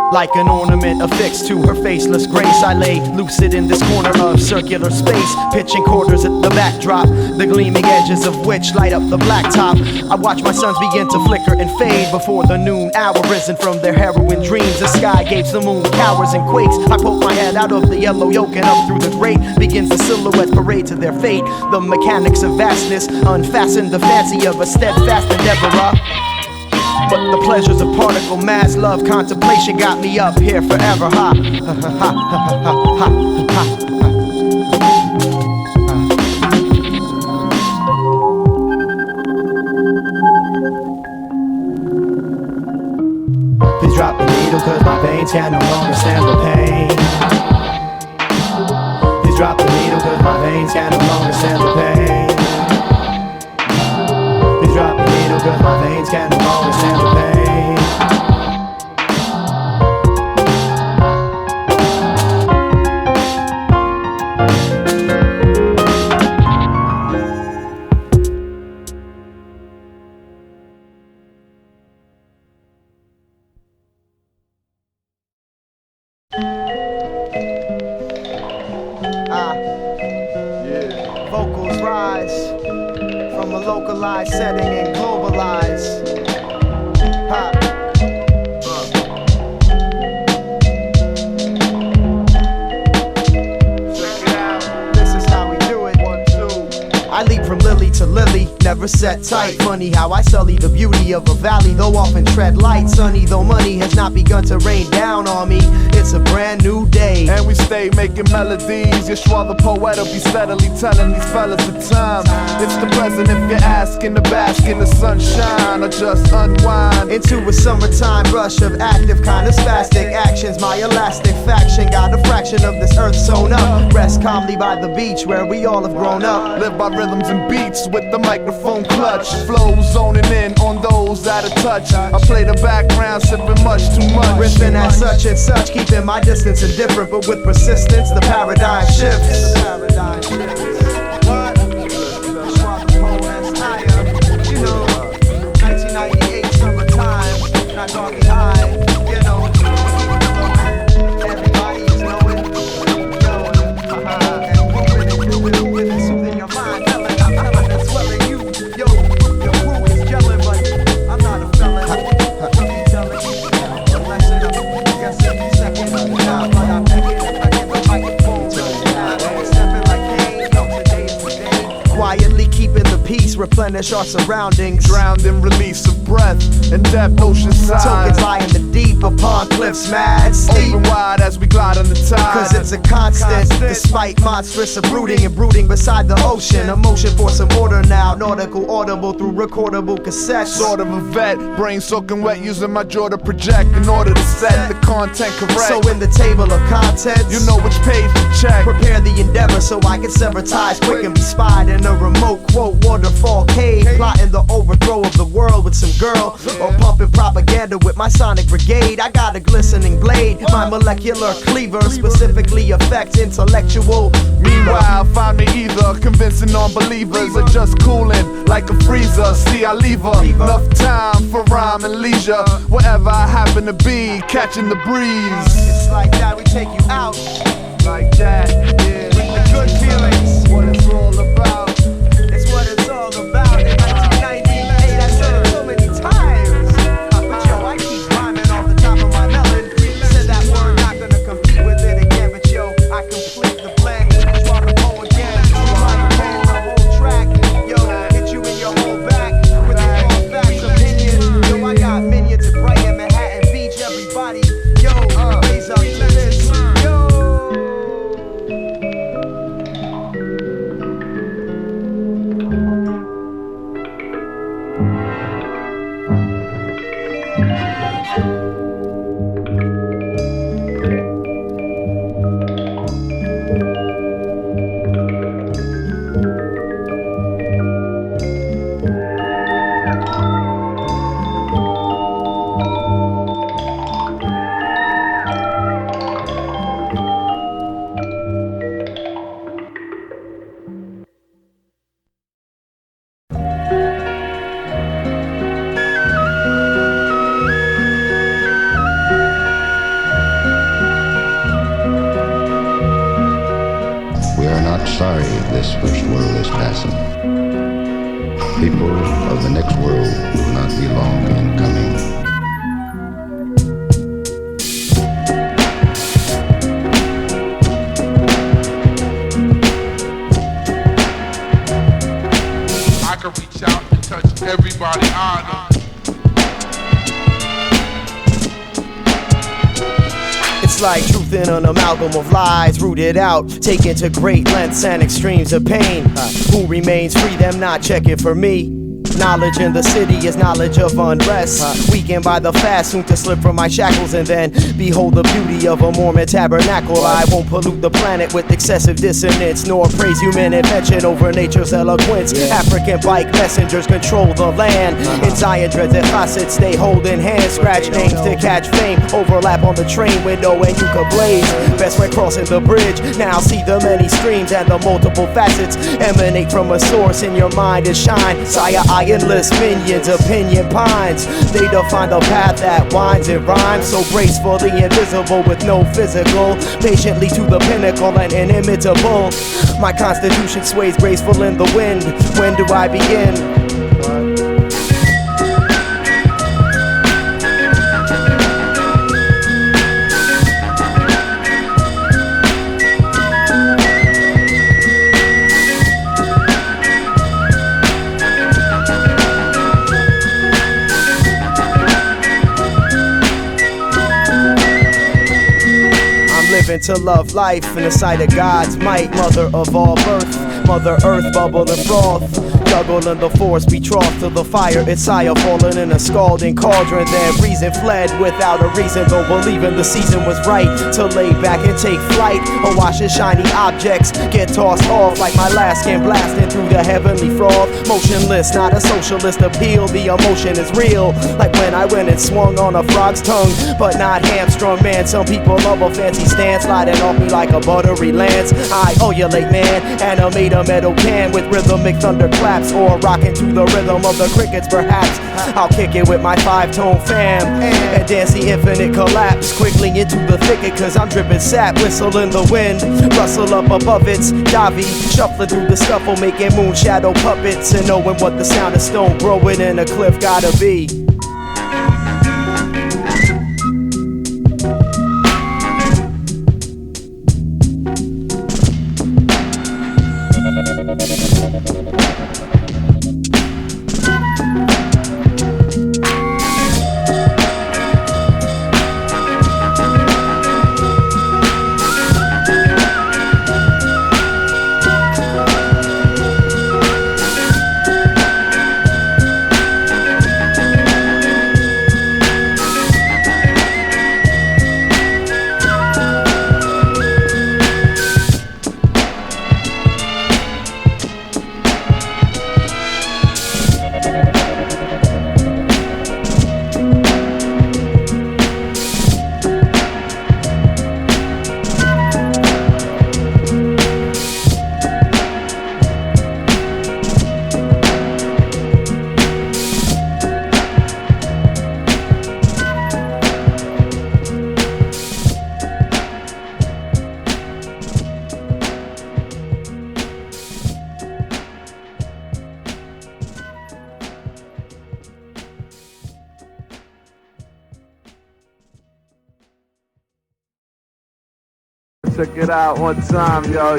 Like an ornament affixed to her faceless grace, I lay lucid in this corner of circular space, pitching quarters at the backdrop, the gleaming edges of which light up the blacktop. I watch my suns begin to flicker and fade before the noon hour, risen from their heroin dreams. The sky gapes, the moon cowers and quakes. I poke my head out of the yellow yolk and up through the grate begins the silhouettes parade to their fate. The mechanics of vastness unfasten the fancy of a steadfast endeavor. But the pleasures of particle mass, love, contemplation got me up here forever, ha. Please drop the needle cause my veins can no longer stand the pain. Please drop the needle cause my veins can no longer stand the pain. Please drop the needle cause my veins can no longer stand the pain. Vocals rise from a localized setting and globalize. Ha. Check it out. This is how we do it. 1, 2. I leap from lily to lily, never set tight. Funny how I sully the beauty of a valley, though often tread light. Sunny though money has not begun to rain down on me. It's a brand new day, and we stay making melodies. Yeshua the poet will be steadily telling these fellas the time. It's the present if you're asking to bask in the sunshine or just unwind into a summertime rush of active kind of spastic actions. My elastic faction got a fraction of this earth sewn up. Rest calmly by the beach where we all have grown up. Live by rhythms and beats with the microphone clutch. Flows zoning in on those out of touch. I play the background sipping much too much. Riffing at such and such, keeping my distance indifferent, but with persistence the paradigm shifts. What? You know, 1998 summertime, not doggy high, you know. Everybody is knowing, and moving it, soothing your mind, telling that's swelling you. Yo, the crew is gelling, but I'm not a felon. What be telling you? Unless it up, guess every second. Now, but I pack it, I get the microphone to the now. Stepping like Kane, no, today's the day. Quietly keeping the peace, replenish our surroundings. Drowned in release of breath and depth, ocean side. Tokens lie in the deep upon cliffs, mad steep. Open wide as we glide on the tide. Cause it's a constant, despite monstrous uprooting and brooding beside the ocean. A motion for some order now, nautical audible through recordable cassettes. Sort of a vet, brain soaking wet, using my jaw to project in order to set the content correct. So in the table of contents, you know which page to check. Prepare the endeavor so I can sever ties quick and be spied in a remote quote waterfall cave, plotting the overthrow of the world with girl, or pumping propaganda with my sonic brigade. I got a glistening blade, my molecular cleaver specifically affects intellectual. Meanwhile, find me either convincing non-believers or just cooling like a freezer. See, I leave her enough time for rhyme and leisure. Wherever I happen to be, catching the breeze. It's like that, we take you out. Like that, yeah. Bring the good feelings. What it's all about. It's what it's all about. In 1998, I said it so many times. But yo, I keep rhyming off the top of my melon. Said that word, not gonna compete with it again. But yo, I complete the blend. Drop the pole again. Microphone, the whole track. Yo, hit you in your whole back with the all facts opinion. Yo, I got minions at Brighton, Manhattan Beach. Everybody, yo, raise up to this. Yo. Sorry this first world is passing. People of the next world will not be long in coming. I can reach out and touch everybody I know. It's like truth in an amalgam of lies, rooted out, taken to great lengths and extremes of pain. Who remains free, them not checking for me. Knowledge in the city is knowledge of unrest. Weakened by the fast, soon to slip from my shackles and then behold the beauty of a Mormon tabernacle. I won't pollute the planet with excessive dissonance, nor praise human invention over nature's eloquence. African bike messengers control the land. In Zion dreads and facets, they hold in hand. Scratch names to catch fame. Overlap on the train window and you can blaze. Best when crossing the bridge. Now see the many streams and the multiple facets emanate from a source in your mind and shine. Siah endless minions, opinion pines. They define the path that winds and rhymes, so gracefully invisible with no physical. Patiently to the pinnacle and inimitable. My constitution sways graceful in the wind. When do I begin? To love life in the sight of God's might, mother of all birth, Mother Earth bubble and froth. Juggle in the force, betrothed to the fire. It's Siah falling in a scalding cauldron. Then reason fled without a reason, though believing the season was right to lay back and take flight. Or watching shiny objects get tossed off like my last skin blasting through the heavenly froth. Motionless, not a socialist appeal. The emotion is real, like when I went and swung on a frog's tongue, but not hamstrung. Man, some people love a fancy stance, sliding off me like a buttery lance. I owe you late, man. Animate a metal can with rhythmic thunderclaps, or rocking to the rhythm of the crickets perhaps. I'll kick it with my 5-tone fam and dance the infinite collapse quickly into the thicket, cause I'm dripping sap. Whistle in the wind, rustle up above its Davi, shuffling through the scuffle, making moon shadow puppets, and knowing what the sound of stone growing in a cliff gotta be. check it out one time, yo.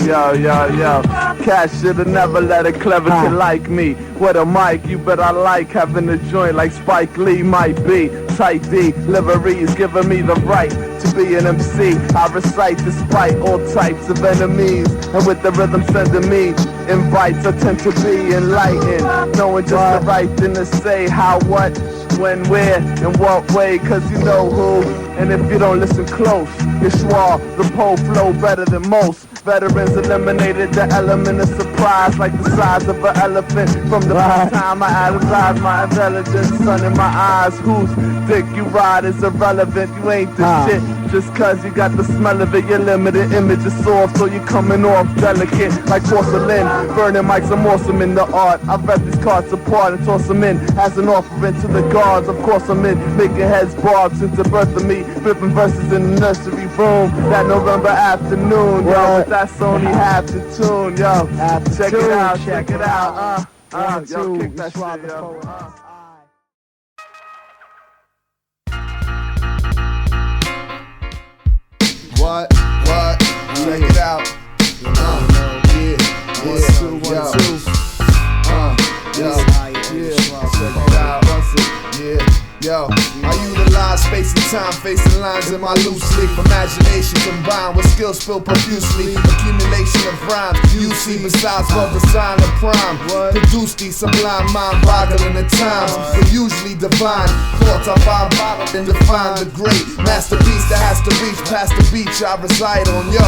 Cat should've never let a clever kid like me. With a mic, you bet I like having a joint like Spike Lee might be. Type D, liveries giving me the right to be an MC. I recite despite all types of enemies, and with the rhythm sending me invites, I tend to be enlightened, knowing just the right thing to say, how, what, when, where, and what way, cause you know who. And if you don't listen close, Yeshua, the pole flow better than most. Veterans eliminated the element of surprise, like the size of an elephant. From the first time I analyzed my intelligence, sun in my eyes. Whose dick you ride is irrelevant. You ain't the shit just cause you got the smell of it. Your limited image is soft, so you're coming off delicate like porcelain. Burning mics, I'm awesome in the art. I read these cards apart and toss them in as an offering to the gods. Of course I'm in making heads bob since the birth of me, flipping verses in the nursery room that November afternoon, yo. But that's only half the tune, yo. Check it out, check it out. Yo, kick that shit, yo. What? Check it out. Yeah. 1, 2, 1, 2. Check it out. Yo, I utilize space and time, facing lines in my loose leaf. Imagination combined with skill spilled profusely. Accumulation of rhymes, you see besides what the sign of prime. Produce these sublime, mind-boggling at times, but usually divine thoughts I find bottled and define the great masterpiece that has to reach past the beach I reside on. Yo,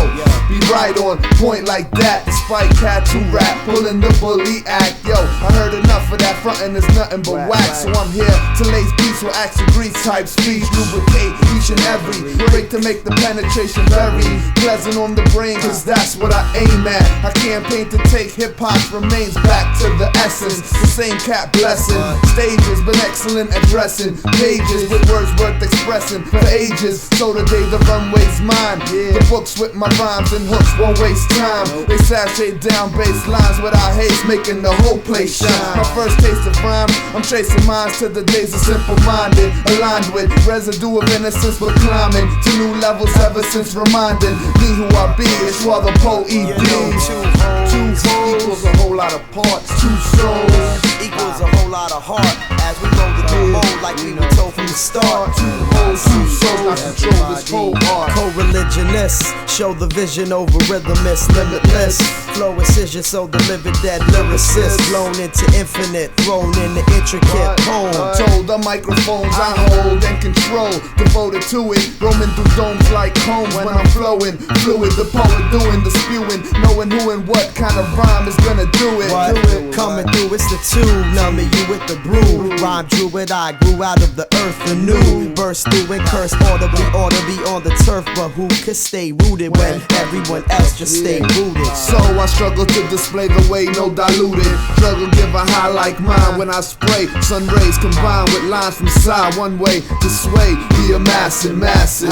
be right on point like that, despite cat to rap, pulling the bully act. Yo, I heard enough of that frontin' is nothing but wax, so I'm here to lace beats with action grease type speech, lubricate each and every break to make the penetration very pleasant on the brain, cause that's what I aim at. I campaign to take hip-hop remains back to the essence, the same cat blessing. Stages been excellent at dressing pages with words worth expressing for ages, so today the runway's mine. The books with my rhymes and hooks won't waste time. They saturate down bass lines without haste, making the whole place shine. My first taste of rhyme, I'm tracing minds to the days of simple-minded, aligned with residue of innocence, but climbing to new levels ever since reminding me who I be. It's why the dapoED. Two equals a whole lot of parts. Two souls equals a whole lot of heart. As we roll the mold like we were told from the start. Two holes, two souls, I control this whole art. Co-religionists show the vision over rhythmists, limitless flow incision, so the living dead lyricist blown into infinite, thrown in the intricate poem. Told the microphones I hold and control, devoted to it, roaming through domes like combs when I'm flowing. Fluid, the poet doing the spewing, knowing who and what kind of rhyme is gonna do it. Coming through, it's the tube, numbing you with the brew. Rhyme druid, I grew out of the earth anew. Burst through and curse audibly, ought to be on the turf, but who could stay rooted when everyone else just stay rooted? So I struggle to display the way, no diluted. Struggle give a high like mine when I spray. Sun rays combined with lines from side, one way to sway the amassing masses.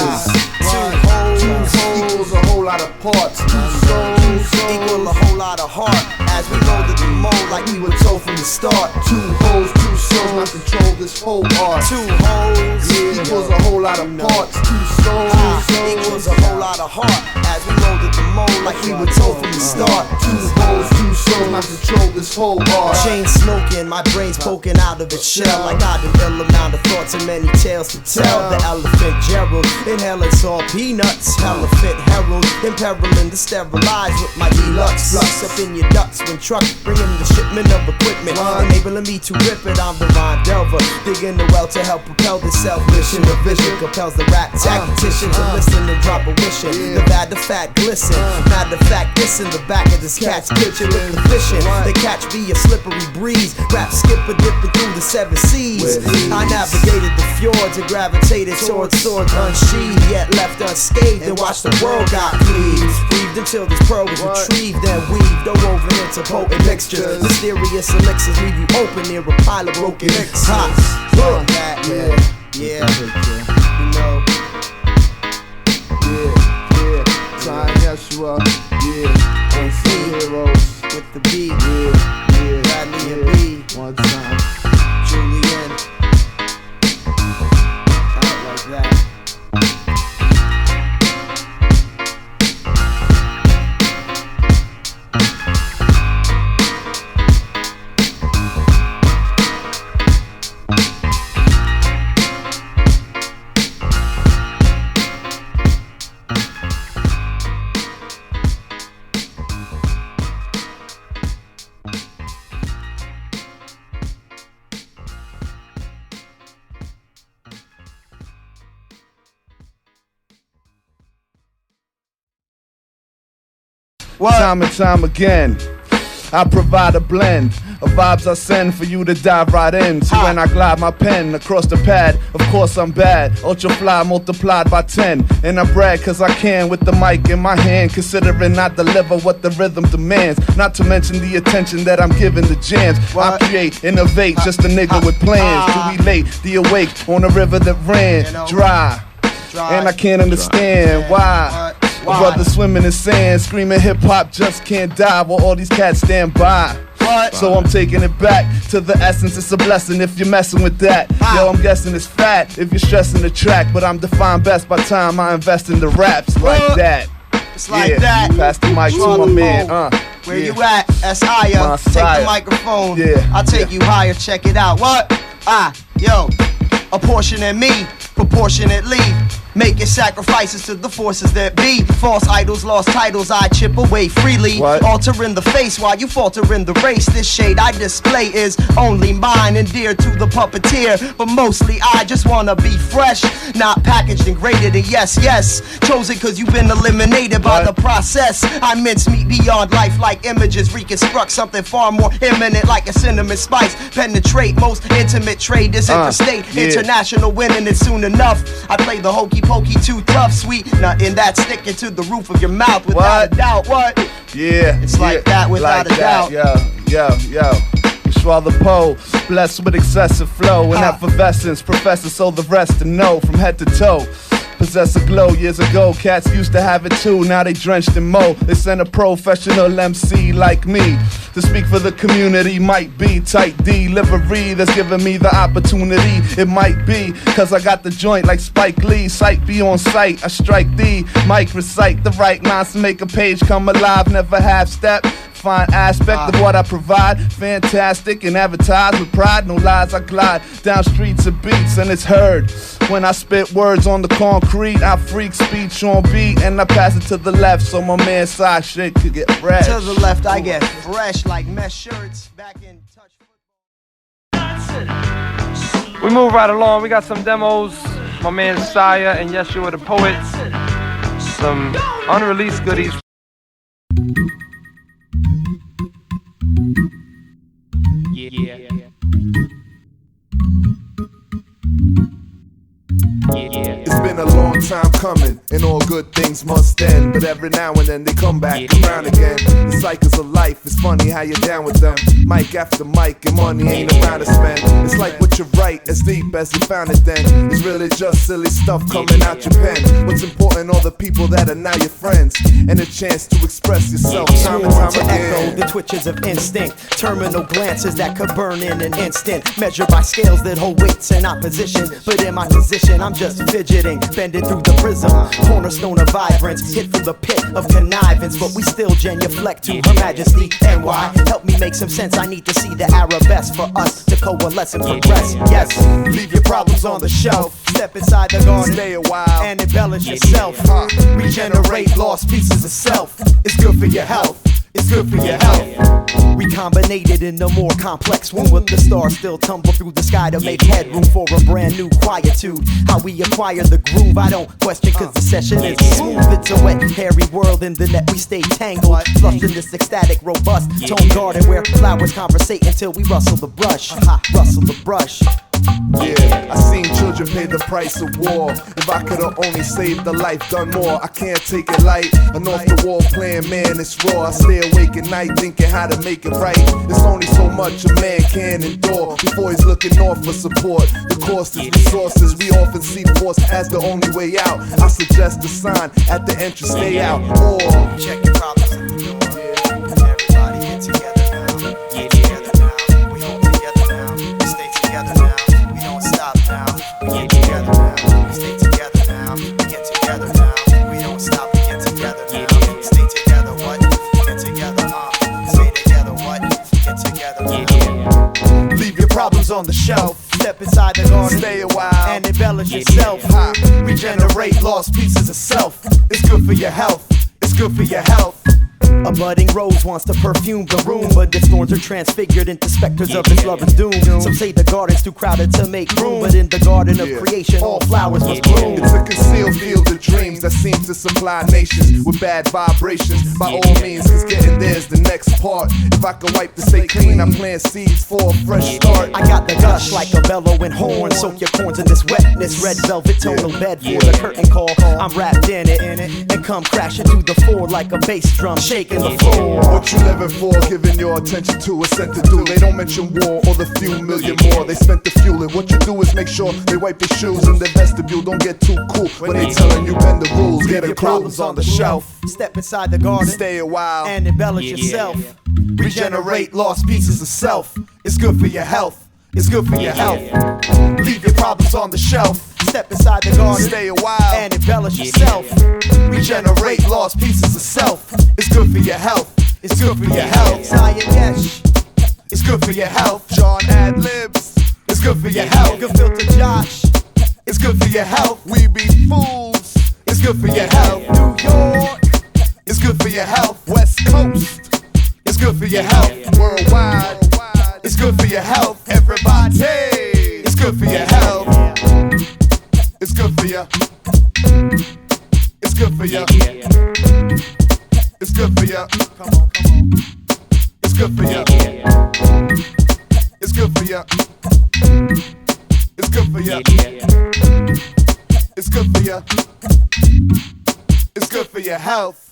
Two equals a whole lot of parts. Two souls equal a whole lot of heart. As we roll the mold like we were told from the start. Two holes, two souls, I control this whole art. Two holes equals a whole lot of parts. Two souls equals a whole lot of heart. As we roll the mold like we were told from the start. Two holes, two souls, I control this whole art. Chain smoking, my brain's poking out of its shell. I got an ill amount of thoughts and many tales to tell. The elephant Gerald, inhaling saw peanuts. Elephant Herald, imperiling to sterilize with my deluxe flux up in your ducts when truck bringing the shipment of equipment, enabling me to rip it. I'm the Ron Delver, digging the well to help propel the self-mission. The vision compels the rap tactician to listen and drop a wishing. The bad, the fat glisten. Matter of fact, this in the back of this cat's kitchen with the fishing. The catch be a slippery breeze. Rap skipper dipping through the 7 seas. I navigated the fjords and gravitated towards swords unsheathed, yet left unscathed, and watched the world got cleaved. Breathed until this pearl was retrieved, then weaved woven into potent mixtures. Mysterious elixirs leave you open near a pile of broken mixes. Look that, yeah. You know. Siah Yeshua, heroes with the beat, Bradley and B, one time, Julian, out like that. Time and time again, I provide a blend of vibes I send for you to dive right in. So when I glide my pen across the pad, of course I'm bad. Ultra fly multiplied by 10. And I brag cause I can with the mic in my hand, considering I deliver what the rhythm demands. Not to mention the attention that I'm giving the jams. I create, innovate, just a nigga with plans to relate the awake on a river that ran dry. And I can't understand why. Brothers swimming in sand, screaming hip hop just can't die while all these cats stand by. So I'm taking it back to the essence. It's a blessing if you're messing with that. Yo, I'm guessing it's fat if you're stressing the track, but I'm defined best by time I invest in the raps like that. It's like that. Pass the mic to my man. Where you at? That's Siah. Take the microphone. I'll take you higher. Check it out. What? Yo, a portion of me, proportionately. Making sacrifices to the forces that be. False idols, lost titles, I chip away freely. Altering the face while you falter in the race. This shade I display is only mine and dear to the puppeteer. But mostly I just wanna be fresh, not packaged and graded. And yes, chosen cause you've been eliminated by the process. I mince meat beyond life like images. Reconstruct something far more imminent like a cinnamon spice. Penetrate most intimate trade. This interstate, international winning is soon enough. I play the hokey pokey too tough, sweet. Nothing that's sticking to the roof of your mouth without a doubt. It's like that without a doubt. Yo. Yeshua the Poe, blessed with excessive flow and effervescence, professor so the rest to know from head to toe. Possess a glow years ago, cats used to have it too, now they drenched in mo. They sent a professional MC like me to speak for the community. Might be tight delivery that's giving me the opportunity. It might be cause I got the joint like Spike Lee. Sight be on sight, I strike the mic, recite the right lines to make a page come alive. Never half step, fine aspect of what I provide. Fantastic and advertised with pride. No lies, I glide down streets of beats and it's heard when I spit words on the concrete. I freak speech on beat and I pass it to the left so my man side shit could get fresh. To the left I get fresh like mesh shirts. Back in touch. We move right along. We got some demos. My man Siah and Yeshua the Poet. Some unreleased goodies. It's been a long time coming, and all good things must end. But every now and then they come back around again. The cycles of life, it's funny how you're down with them. Mic after mic, and money ain't around to spend. It's like what you write, as deep as you found it then. It's really just silly stuff coming out your pen. What's important, all the people that are now your friends, and a chance to express yourself time and time again. Echo the twitches of instinct, terminal glances that could burn in an instant. Measured by scales that hold weights in opposition. But in my position, I'm just fidgeting, bending through the prism. Cornerstone of vibrance, hit from the pit of connivance. But we still genuflect to Her Majesty. NY, help me make some sense. I need to see the arabesque for us to coalesce and progress. Yes, leave your problems on the shelf. Step inside the garden, stay a while, and embellish yourself. Regenerate lost pieces of self. It's good for your health. It's good for your health. Recombinated in a more complex womb, but the stars still tumble through the sky to make headroom for a brand new quietude. How we acquire the groove, I don't question, cause the session is smooth. It's a wet, hairy world in the net, we stay tangled. Flushed in this ecstatic, robust tone garden where flowers conversate until we rustle the brush. Rustle the brush. Yeah, I seen children pay the price of war. If I could've only saved a life, done more. I can't take it light. An off the wall playing, man, it's raw. I stay awake at night thinking how to make it right. There's only so much a man can endure before he's looking north for support. The cost is resources. We often see force as the only way out. I suggest a sign at the entrance, stay out. Or check your problems at the door. Everybody get together now. Get together now. We hold together now. We stay together now. We don't stop now. We get together now. We stay together now. We get together now. We don't stop. We get together now. We stay together. What? Get together. Stay together. What? Get together now. Leave your problems on the shelf. Step inside the garden, stay a while, and embellish yourself. Regenerate lost pieces of self. It's good for your health. It's good for your health. A budding rose wants to perfume the room, but its thorns are transfigured into specters of its lover's doom. Some say the garden's too crowded to make room, but in the garden of creation, all flowers must bloom. It's a concealed field of dreams that seems to supply nations with bad vibrations. By all means, cause getting there's the next part. If I could wipe the slate clean, I plant seeds for a fresh start. I got the gush like a bellowing horn. Soak your corns in this wetness. Red velvet tonal bed for the curtain call. I'm wrapped in it and come crashing through the floor like a bass drum shaking the floor. What you living for? Giving your attention to what's sent to do. They don't mention war or the few million more they spent to fuel it. What you do is make sure they wipe their shoes in the vestibule. Don't get too cool when they telling you bend the rules. Get your problems on the shelf. Step inside the garden, stay a while, and embellish yourself. Regenerate lost pieces of self. It's good for your health. It's good for your health. Leave your problems on the shelf. Step inside the garden, stay a while, and embellish yourself. Regenerate lost pieces of self. It's good for your health. It's good for your health. Siah Yesh. It's good for your health. John Ad-libs. It's good for your health. Good filter Josh. It's good for your health. We be fools. It's good for your health. New York. It's good for your health. West Coast. It's good for your health. Worldwide. It's good for your health. Everybody. It's good for your health. It's good for you. It's good for you. It's good for you. Come on. It's good for you. It's good for you. It's good for you. It's good for you. It's good for your health.